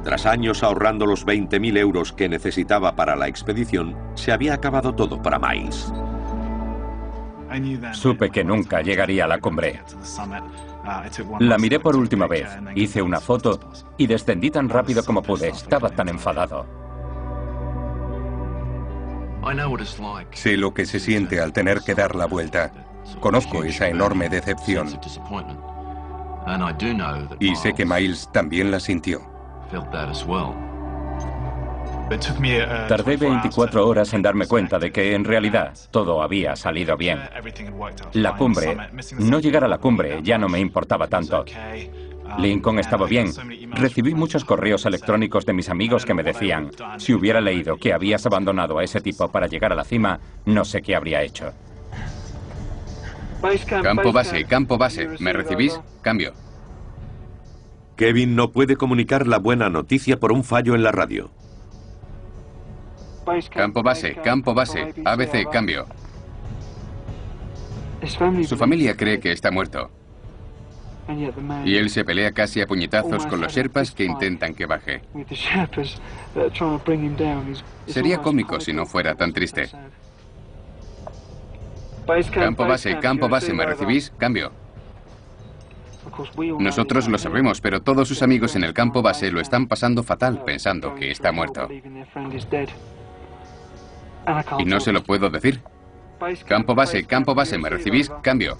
Tras años ahorrando los 20.000 euros que necesitaba para la expedición, se había acabado todo para Miles. Supe que nunca llegaría a la cumbre. La miré por última vez, hice una foto y descendí tan rápido como pude. Estaba tan enfadado. Sé lo que se siente al tener que dar la vuelta. Conozco esa enorme decepción. Y sé que Miles también la sintió. Tardé 24 horas en darme cuenta de que en realidad todo había salido bien. La cumbre, no llegar a la cumbre ya no me importaba tanto. Lincoln estaba bien. Recibí muchos correos electrónicos de mis amigos que me decían: si hubiera leído que habías abandonado a ese tipo para llegar a la cima, no sé qué habría hecho. Campo base. ¿Me recibís? Cambio. Kevin no puede comunicar la buena noticia por un fallo en la radio. Campo base. ABC, cambio. Su familia cree que está muerto. Y él se pelea casi a puñetazos con los Sherpas que intentan que baje. Sería cómico si no fuera tan triste. Campo base, ¿me recibís? Cambio. Nosotros lo sabemos, pero todos sus amigos en el campo base lo están pasando fatal pensando que está muerto. Y no se lo puedo decir. Campo base, ¿me recibís? Cambio.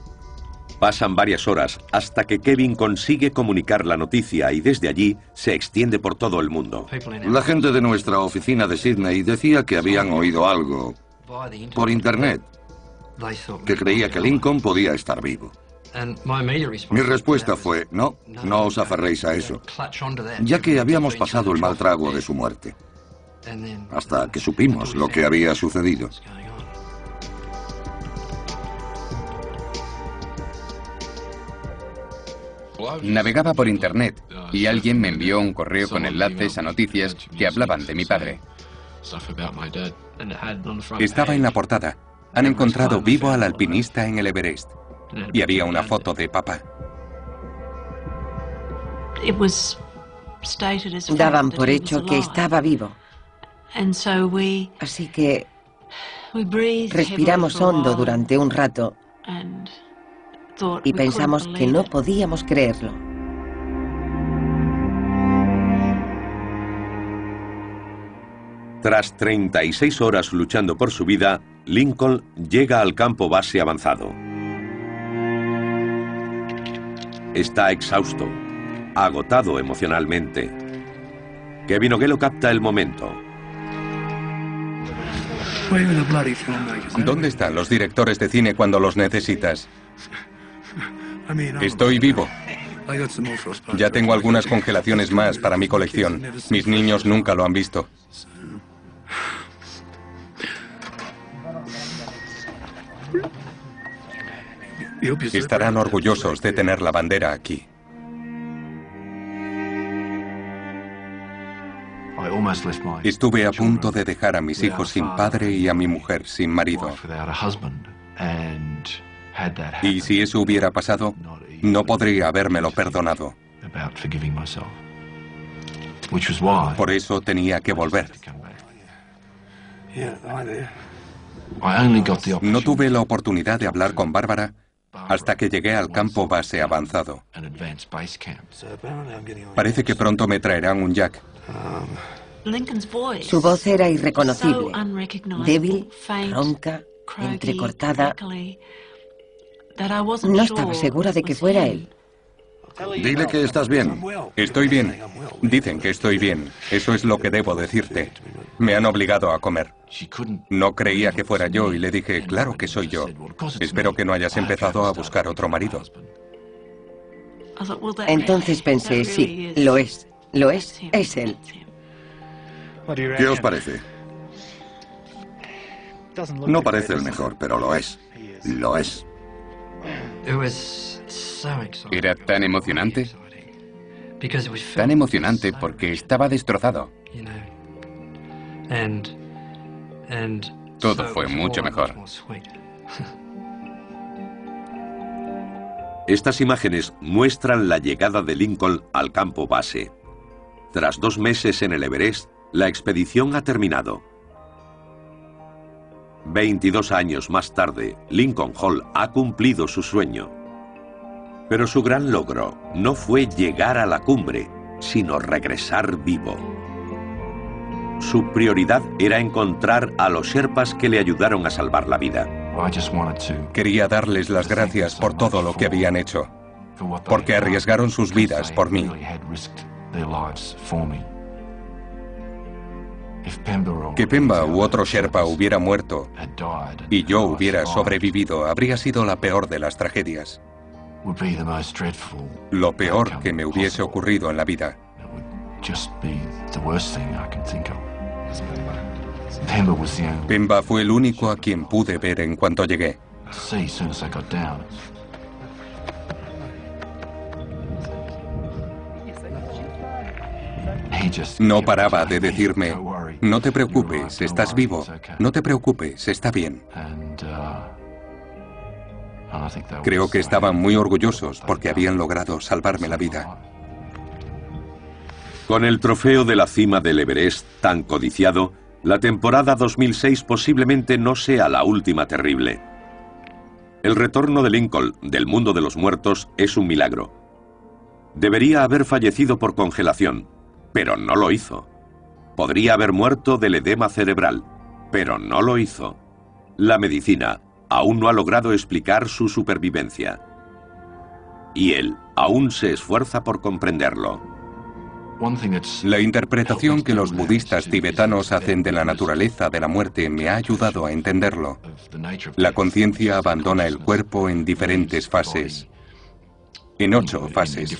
Pasan varias horas hasta que Kevin consigue comunicar la noticia y desde allí se extiende por todo el mundo. La gente de nuestra oficina de Sydney decía que habían oído algo por internet, que creía que Lincoln podía estar vivo. Mi respuesta fue, no os aferréis a eso, ya que habíamos pasado el mal trago de su muerte, hasta que supimos lo que había sucedido. Navegaba por internet y alguien me envió un correo con enlaces a noticias que hablaban de mi padre. Estaba en la portada. Han encontrado vivo al alpinista en el Everest. Y había una foto de papá. Daban por hecho que estaba vivo. Así que respiramos hondo durante un rato y pensamos que no podíamos creerlo. Tras 36 horas luchando por su vida, Lincoln llega al campo base avanzado. Está exhausto, agotado emocionalmente. Kevin Oguelo capta el momento. ¿Dónde están los directores de cine cuando los necesitas? Estoy vivo. Ya tengo algunas congelaciones más para mi colección. Mis niños nunca lo han visto. Estarán orgullosos de tener la bandera aquí. Estuve a punto de dejar a mis hijos sin padre y a mi mujer sin marido. Y si eso hubiera pasado, no podría habérmelo perdonado. Por eso tenía que volver. No tuve la oportunidad de hablar con Bárbara hasta que llegué al campo base avanzado. Parece que pronto me traerán un jack. Su voz era irreconocible, débil, ronca, entrecortada. No estaba segura de que fuera él. Dile que estás bien. Estoy bien. Dicen que estoy bien. Eso es lo que debo decirte. Me han obligado a comer. No creía que fuera yo y le dije, claro que soy yo. Espero que no hayas empezado a buscar otro marido. Entonces pensé, sí, lo es. Lo es él. ¿Qué os parece? No parece el mejor, pero lo es. Lo es. Era tan emocionante. Tan emocionante porque estaba destrozado. Todo fue mucho mejor. Estas imágenes muestran la llegada de Lincoln al campo base. Tras 2 meses en el Everest, la expedición ha terminado. 22 años más tarde, Lincoln Hall ha cumplido su sueño. Pero su gran logro no fue llegar a la cumbre, sino regresar vivo. Su prioridad era encontrar a los Sherpas que le ayudaron a salvar la vida. Quería darles las gracias por todo lo que habían hecho, porque arriesgaron sus vidas por mí. Que Pemba u otro Sherpa hubiera muerto y yo hubiera sobrevivido habría sido la peor de las tragedias. Lo peor que me hubiese ocurrido en la vida. Pemba fue el único a quien pude ver en cuanto llegué. No paraba de decirme, no te preocupes, estás vivo, no te preocupes, está bien. Creo que estaban muy orgullosos porque habían logrado salvarme la vida. Con el trofeo de la cima del Everest tan codiciado, la temporada 2006 posiblemente no sea la última terrible. El retorno de Lincoln del mundo de los muertos es un milagro. Debería haber fallecido por congelación, pero no lo hizo. Podría haber muerto del edema cerebral, pero no lo hizo. La medicina aún no ha logrado explicar su supervivencia. Y él aún se esfuerza por comprenderlo. La interpretación que los budistas tibetanos hacen de la naturaleza de la muerte me ha ayudado a entenderlo. La conciencia abandona el cuerpo en diferentes fases. En 8 fases.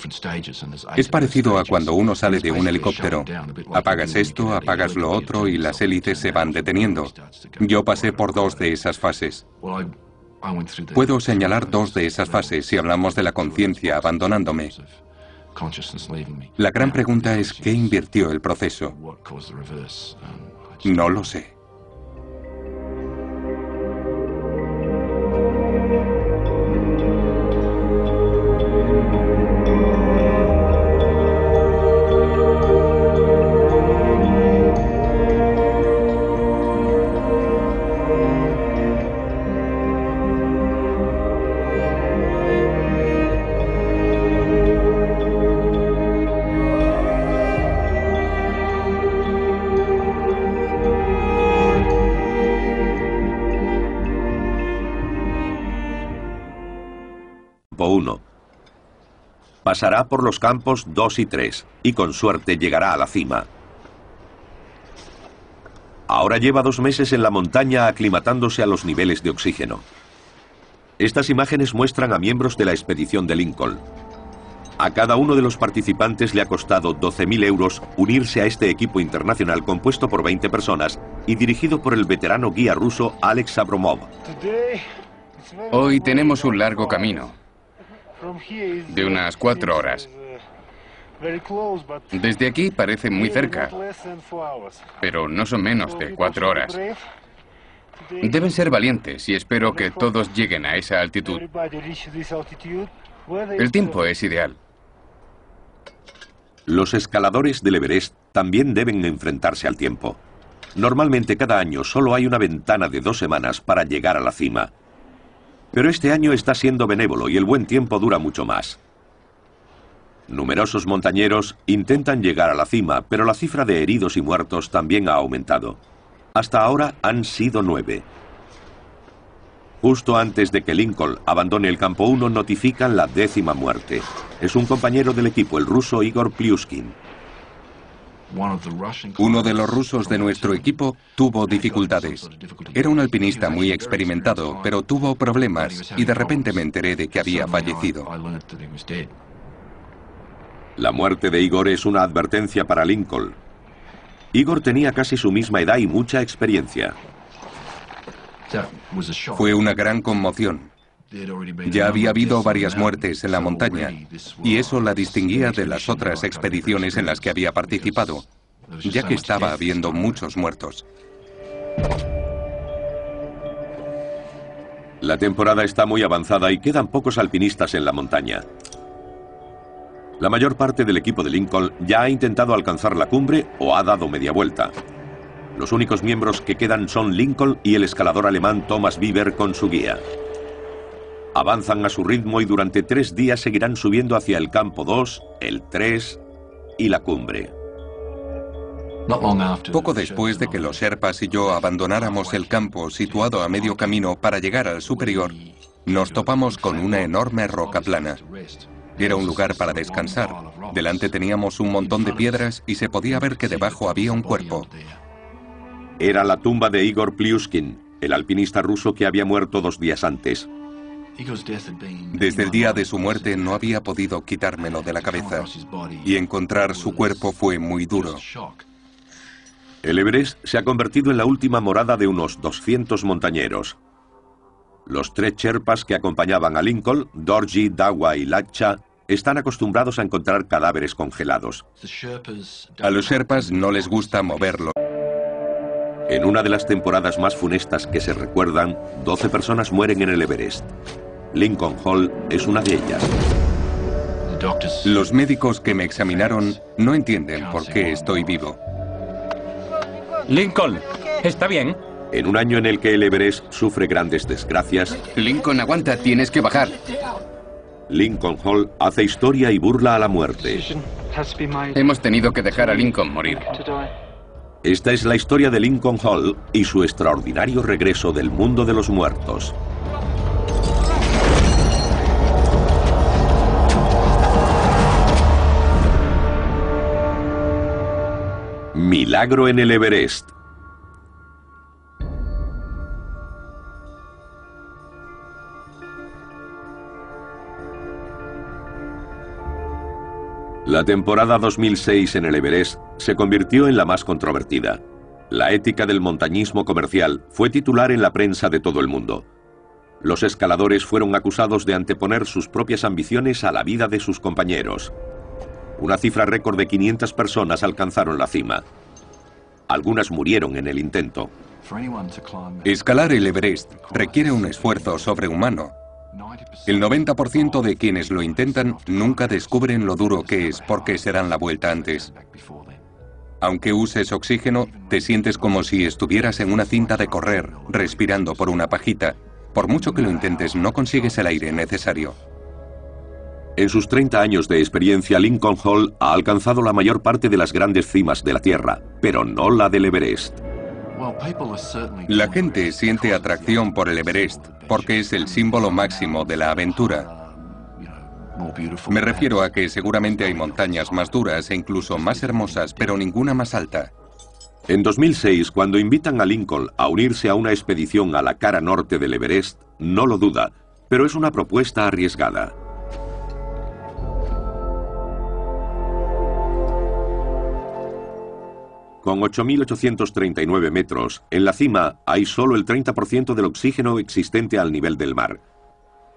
Es parecido a cuando uno sale de un helicóptero. Apagas esto, apagas lo otro y las hélices se van deteniendo. Yo pasé por 2 de esas fases. Puedo señalar 2 de esas fases si hablamos de la conciencia abandonándome. La gran pregunta es ¿qué invirtió el proceso? No lo sé. Pasará por los campos 2 y 3 y con suerte llegará a la cima. Ahora lleva 2 meses en la montaña aclimatándose a los niveles de oxígeno. Estas imágenes muestran a miembros de la expedición de Lincoln. A cada uno de los participantes le ha costado 12.000 euros unirse a este equipo internacional compuesto por 20 personas y dirigido por el veterano guía ruso Alex Abromov. Hoy tenemos un largo camino, de unas 4 horas. Desde aquí parece muy cerca, pero no son menos de 4 horas. Deben ser valientes y espero que todos lleguen a esa altitud. El tiempo es ideal. Los escaladores del Everest también deben enfrentarse al tiempo. Normalmente cada año solo hay una ventana de 2 semanas para llegar a la cima. Pero este año está siendo benévolo y el buen tiempo dura mucho más. Numerosos montañeros intentan llegar a la cima, pero la cifra de heridos y muertos también ha aumentado. Hasta ahora han sido 9. Justo antes de que Lincoln abandone el campo 1, notifican la 10ª muerte. Es un compañero del equipo, el ruso Igor Plyuskin. Uno de los rusos de nuestro equipo tuvo dificultades. Era un alpinista muy experimentado, pero tuvo problemas y de repente me enteré de que había fallecido. La muerte de Igor es una advertencia para Lincoln. Igor tenía casi su misma edad y mucha experiencia. Fue una gran conmoción. Ya había habido varias muertes en la montaña, y eso la distinguía de las otras expediciones en las que había participado, ya que estaba habiendo muchos muertos. La temporada está muy avanzada y quedan pocos alpinistas en la montaña. La mayor parte del equipo de Lincoln ya ha intentado alcanzar la cumbre o ha dado media vuelta. Los únicos miembros que quedan son Lincoln y el escalador alemán Thomas Bieber con su guía. Avanzan a su ritmo y durante 3 días seguirán subiendo hacia el campo 2, el 3 y la cumbre. Poco después de que los Sherpas y yo abandonáramos el campo situado a medio camino para llegar al superior, nos topamos con una enorme roca plana. Era un lugar para descansar. Delante teníamos un montón de piedras y se podía ver que debajo había un cuerpo. Era la tumba de Igor Plyuskin, el alpinista ruso que había muerto 2 días antes. Desde el día de su muerte no había podido quitármelo de la cabeza, y encontrar su cuerpo fue muy duro. El Everest se ha convertido en la última morada de unos 200 montañeros. Los 3 Sherpas que acompañaban a Lincoln, Dorji, Dawa y Lacha, están acostumbrados a encontrar cadáveres congelados. A los Sherpas no les gusta moverlo. En una de las temporadas más funestas que se recuerdan, 12 personas mueren en el Everest. Lincoln Hall es una de ellas. Los médicos que me examinaron no entienden por qué estoy vivo. Lincoln, ¿está bien? En un año en el que el Everest sufre grandes desgracias, Lincoln, aguanta, tienes que bajar. Lincoln Hall hace historia y burla a la muerte. Hemos tenido que dejar a Lincoln morir. Esta es la historia de Lincoln Hall y su extraordinario regreso del mundo de los muertos. Milagro en el Everest. La temporada 2006 en el Everest se convirtió en la más controvertida. La ética del montañismo comercial fue titular en la prensa de todo el mundo. Los escaladores fueron acusados de anteponer sus propias ambiciones a la vida de sus compañeros. Una cifra récord de 500 personas alcanzaron la cima. Algunas murieron en el intento. Escalar el Everest requiere un esfuerzo sobrehumano. El 90% de quienes lo intentan nunca descubren lo duro que es porque se dan la vuelta antes. Aunque uses oxígeno, te sientes como si estuvieras en una cinta de correr, respirando por una pajita. Por mucho que lo intentes, no consigues el aire necesario. En sus 30 años de experiencia, Lincoln Hall ha alcanzado la mayor parte de las grandes cimas de la Tierra, pero no la del Everest. La gente siente atracción por el Everest porque es el símbolo máximo de la aventura. Me refiero a que seguramente hay montañas más duras e incluso más hermosas, pero ninguna más alta. En 2006, cuando invitan a Lincoln a unirse a una expedición a la cara norte del Everest, no lo duda, pero es una propuesta arriesgada. Con 8.839 metros, en la cima hay solo el 30% del oxígeno existente al nivel del mar.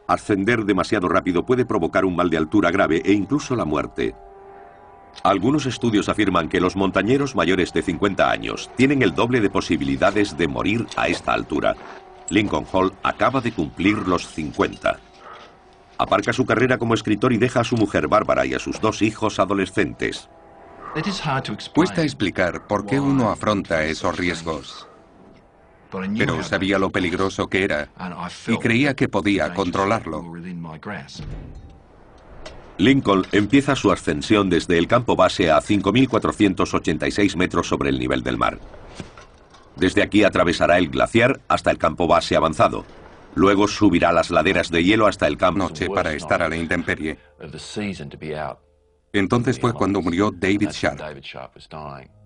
Ascender demasiado rápido puede provocar un mal de altura grave e incluso la muerte. Algunos estudios afirman que los montañeros mayores de 50 años tienen el doble de posibilidades de morir a esta altura. Lincoln Hall acaba de cumplir los 50. Aparca su carrera como escritor y deja a su mujer Bárbara y a sus 2 hijos adolescentes. Cuesta explicar por qué uno afronta esos riesgos. Pero sabía lo peligroso que era y creía que podía controlarlo. Lincoln empieza su ascensión desde el campo base a 5.486 metros sobre el nivel del mar. Desde aquí atravesará el glaciar hasta el campo base avanzado. Luego subirá las laderas de hielo hasta el campo. Noche para estar a la intemperie. Entonces fue cuando murió David Sharp.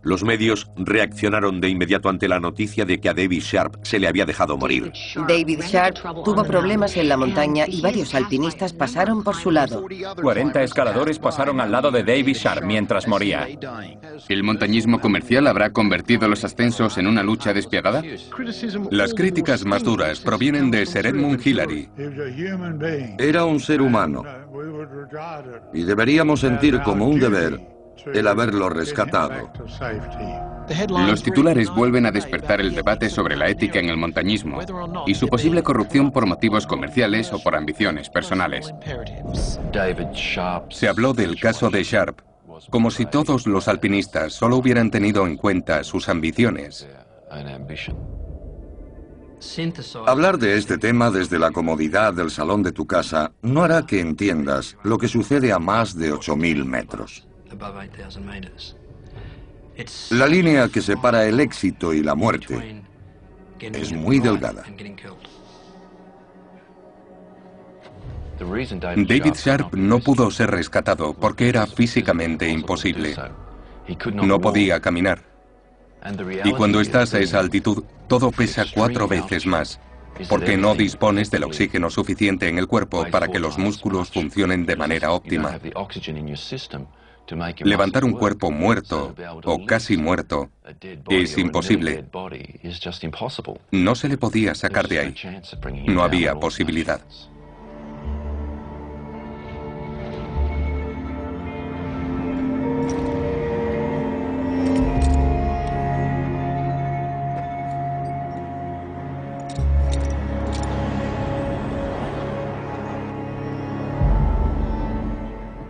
Los medios reaccionaron de inmediato ante la noticia de que a David Sharp se le había dejado morir. David Sharp tuvo problemas en la montaña y varios alpinistas pasaron por su lado. 40 escaladores pasaron al lado de David Sharp mientras moría. ¿El montañismo comercial habrá convertido los ascensos en una lucha despiadada? Las críticas más duras provienen de Sir Edmund Hillary. Era un ser humano y deberíamos sentir como un deber el haberlo rescatado. Los titulares vuelven a despertar el debate sobre la ética en el montañismo y su posible corrupción por motivos comerciales o por ambiciones personales. Se habló del caso de Sharp, como si todos los alpinistas solo hubieran tenido en cuenta sus ambiciones. Hablar de este tema desde la comodidad del salón de tu casa no hará que entiendas lo que sucede a más de 8.000 metros. La línea que separa el éxito y la muerte es muy delgada. David Sharp no pudo ser rescatado porque era físicamente imposible. No podía caminar. Y cuando estás a esa altitud, todo pesa 4 veces más, porque no dispones del oxígeno suficiente en el cuerpo para que los músculos funcionen de manera óptima. Levantar un cuerpo muerto o casi muerto es imposible. No se le podía sacar de ahí. No había posibilidad.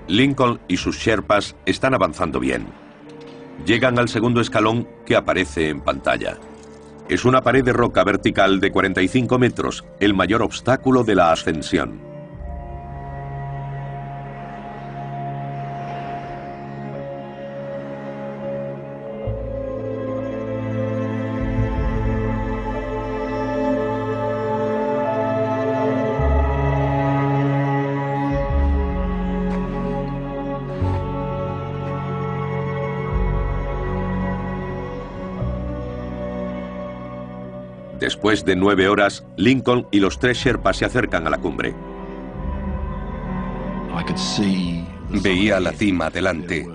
Lincoln y sus Sherpas están avanzando bien. Llegan al segundo escalón que aparece en pantalla. Es una pared de roca vertical de 45 metros, el mayor obstáculo de la ascensión. Después de 9 horas, Lincoln y los 3 Sherpas se acercan a la cumbre. Veía la cima delante.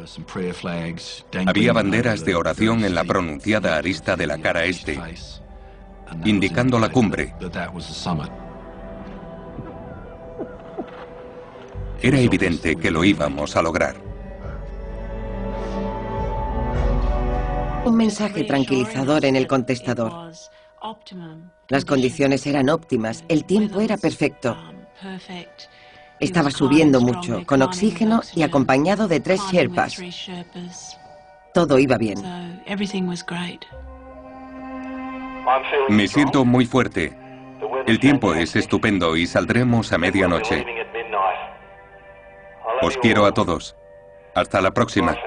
Había banderas de oración en la pronunciada arista de la cara este, indicando la cumbre. Era evidente que lo íbamos a lograr. Un mensaje tranquilizador en el contestador. Las condiciones eran óptimas, el tiempo era perfecto. Estaba subiendo mucho, con oxígeno y acompañado de 3 Sherpas. Todo iba bien. Me siento muy fuerte. El tiempo es estupendo y saldremos a medianoche. Os quiero a todos. Hasta la próxima.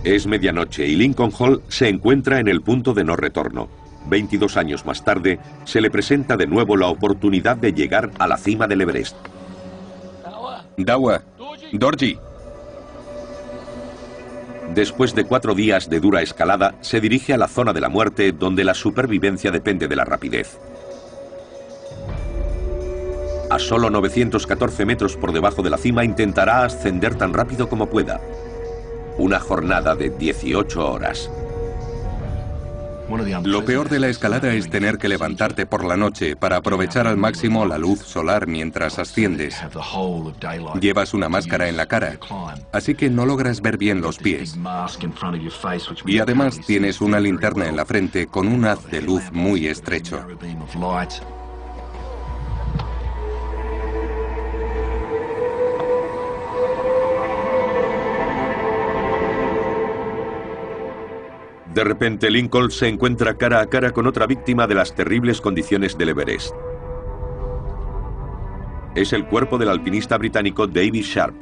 Es medianoche y Lincoln Hall se encuentra en el punto de no retorno. 22 años más tarde, se le presenta de nuevo la oportunidad de llegar a la cima del Everest. Dawa, Dorji. Después de 4 días de dura escalada, se dirige a la zona de la muerte, donde la supervivencia depende de la rapidez. A solo 914 metros por debajo de la cima, intentará ascender tan rápido como pueda. Una jornada de 18 horas. Lo peor de la escalada es tener que levantarte por la noche para aprovechar al máximo la luz solar mientras asciendes. Llevas una máscara en la cara, así que no logras ver bien los pies. Y además tienes una linterna en la frente con un haz de luz muy estrecho. De repente, Lincoln se encuentra cara a cara con otra víctima de las terribles condiciones del Everest. Es el cuerpo del alpinista británico David Sharp.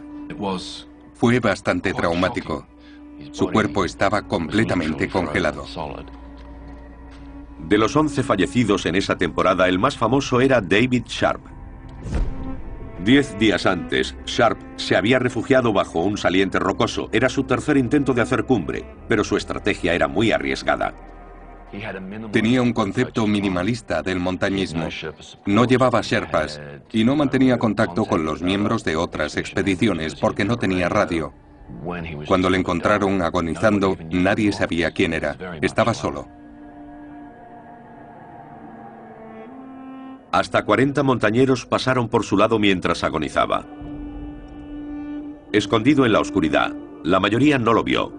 Fue bastante traumático. Su cuerpo estaba completamente congelado. De los 11 fallecidos en esa temporada, el más famoso era David Sharp. 10 días antes, Sharp se había refugiado bajo un saliente rocoso. Era su tercer intento de hacer cumbre, pero su estrategia era muy arriesgada. Tenía un concepto minimalista del montañismo. No llevaba Sherpas y no mantenía contacto con los miembros de otras expediciones porque no tenía radio. Cuando le encontraron agonizando, nadie sabía quién era. Estaba solo. Hasta 40 montañeros pasaron por su lado mientras agonizaba. Escondido en la oscuridad, la mayoría no lo vio.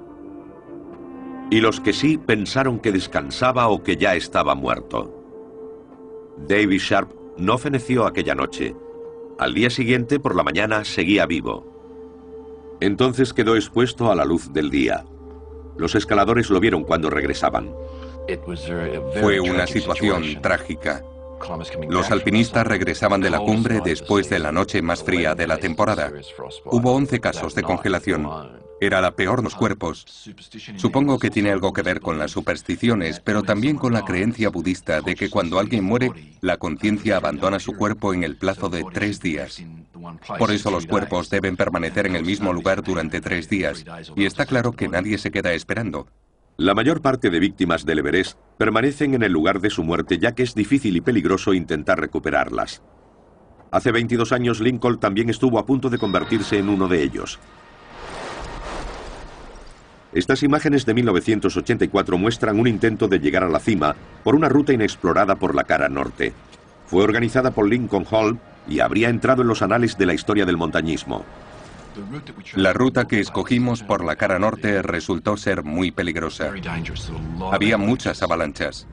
Y los que sí pensaron que descansaba o que ya estaba muerto. David Sharp no feneció aquella noche. Al día siguiente, por la mañana, seguía vivo. Entonces quedó expuesto a la luz del día. Los escaladores lo vieron cuando regresaban. Fue una situación trágica. Los alpinistas regresaban de la cumbre después de la noche más fría de la temporada. Hubo 11 casos de congelación. Era la peor de los cuerpos. Supongo que tiene algo que ver con las supersticiones, pero también con la creencia budista de que cuando alguien muere, la conciencia abandona su cuerpo en el plazo de 3 días. Por eso los cuerpos deben permanecer en el mismo lugar durante 3 días, y está claro que nadie se queda esperando. La mayor parte de víctimas del Everest Permanecen en el lugar de su muerte ya que es difícil y peligroso intentar recuperarlas. Hace 22 años Lincoln también estuvo a punto de convertirse en uno de ellos. Estas imágenes de 1984 muestran un intento de llegar a la cima por una ruta inexplorada por la cara norte. Fue organizada por Lincoln Hall y habría entrado en los anales de la historia del montañismo. La ruta que escogimos por la cara norte resultó ser muy peligrosa. Había muchas avalanchas.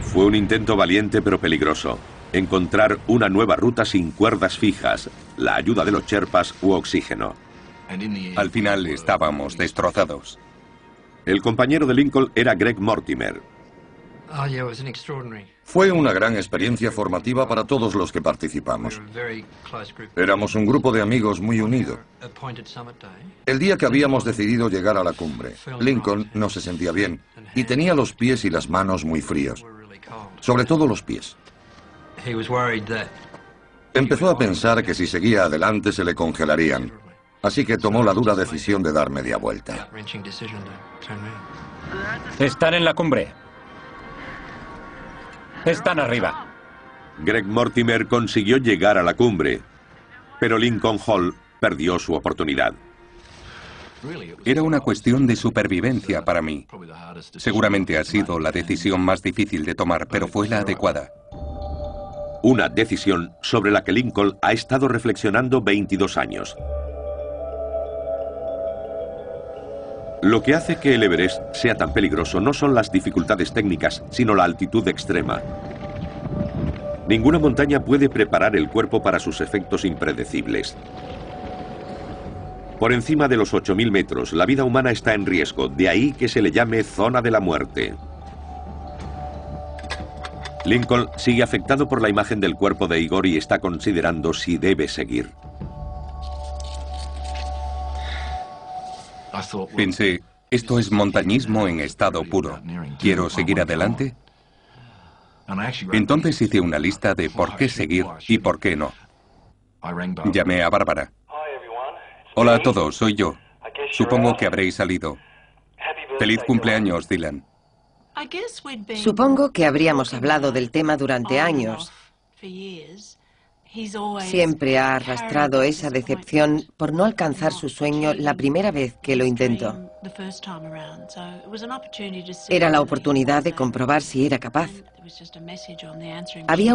Fue un intento valiente pero peligroso. Encontrar una nueva ruta sin cuerdas fijas, la ayuda de los sherpas u oxígeno. Al final estábamos destrozados. El compañero de Lincoln era Greg Mortimer. Fue una gran experiencia formativa para todos los que participamos. Éramos un grupo de amigos muy unido. El día que habíamos decidido llegar a la cumbre, Lincoln no se sentía bien y tenía los pies y las manos muy fríos, sobre todo los pies. Empezó a pensar que si seguía adelante se le congelarían, así que tomó la dura decisión de dar media vuelta. Están en la cumbre. Están arriba. Greg Mortimer consiguió llegar a la cumbre, pero Lincoln Hall perdió su oportunidad. Era una cuestión de supervivencia para mí. Seguramente ha sido la decisión más difícil de tomar, pero fue la adecuada. Una decisión sobre la que Lincoln ha estado reflexionando 22 años. Lo que hace que el Everest sea tan peligroso no son las dificultades técnicas, sino la altitud extrema. Ninguna montaña puede preparar el cuerpo para sus efectos impredecibles. Por encima de los 8.000 metros, la vida humana está en riesgo, de ahí que se le llame zona de la muerte. Lincoln sigue afectado por la imagen del cuerpo de Igor y está considerando si debe seguir. Pensé, esto es montañismo en estado puro. ¿Quiero seguir adelante? Entonces hice una lista de por qué seguir y por qué no. Llamé a Bárbara. Hola a todos, soy yo. Supongo que habréis salido. Feliz cumpleaños, Dylan. Supongo que habríamos hablado del tema durante años. Siempre ha arrastrado esa decepción por no alcanzar su sueño la primera vez que lo intentó. Era la oportunidad de comprobar si era capaz. Había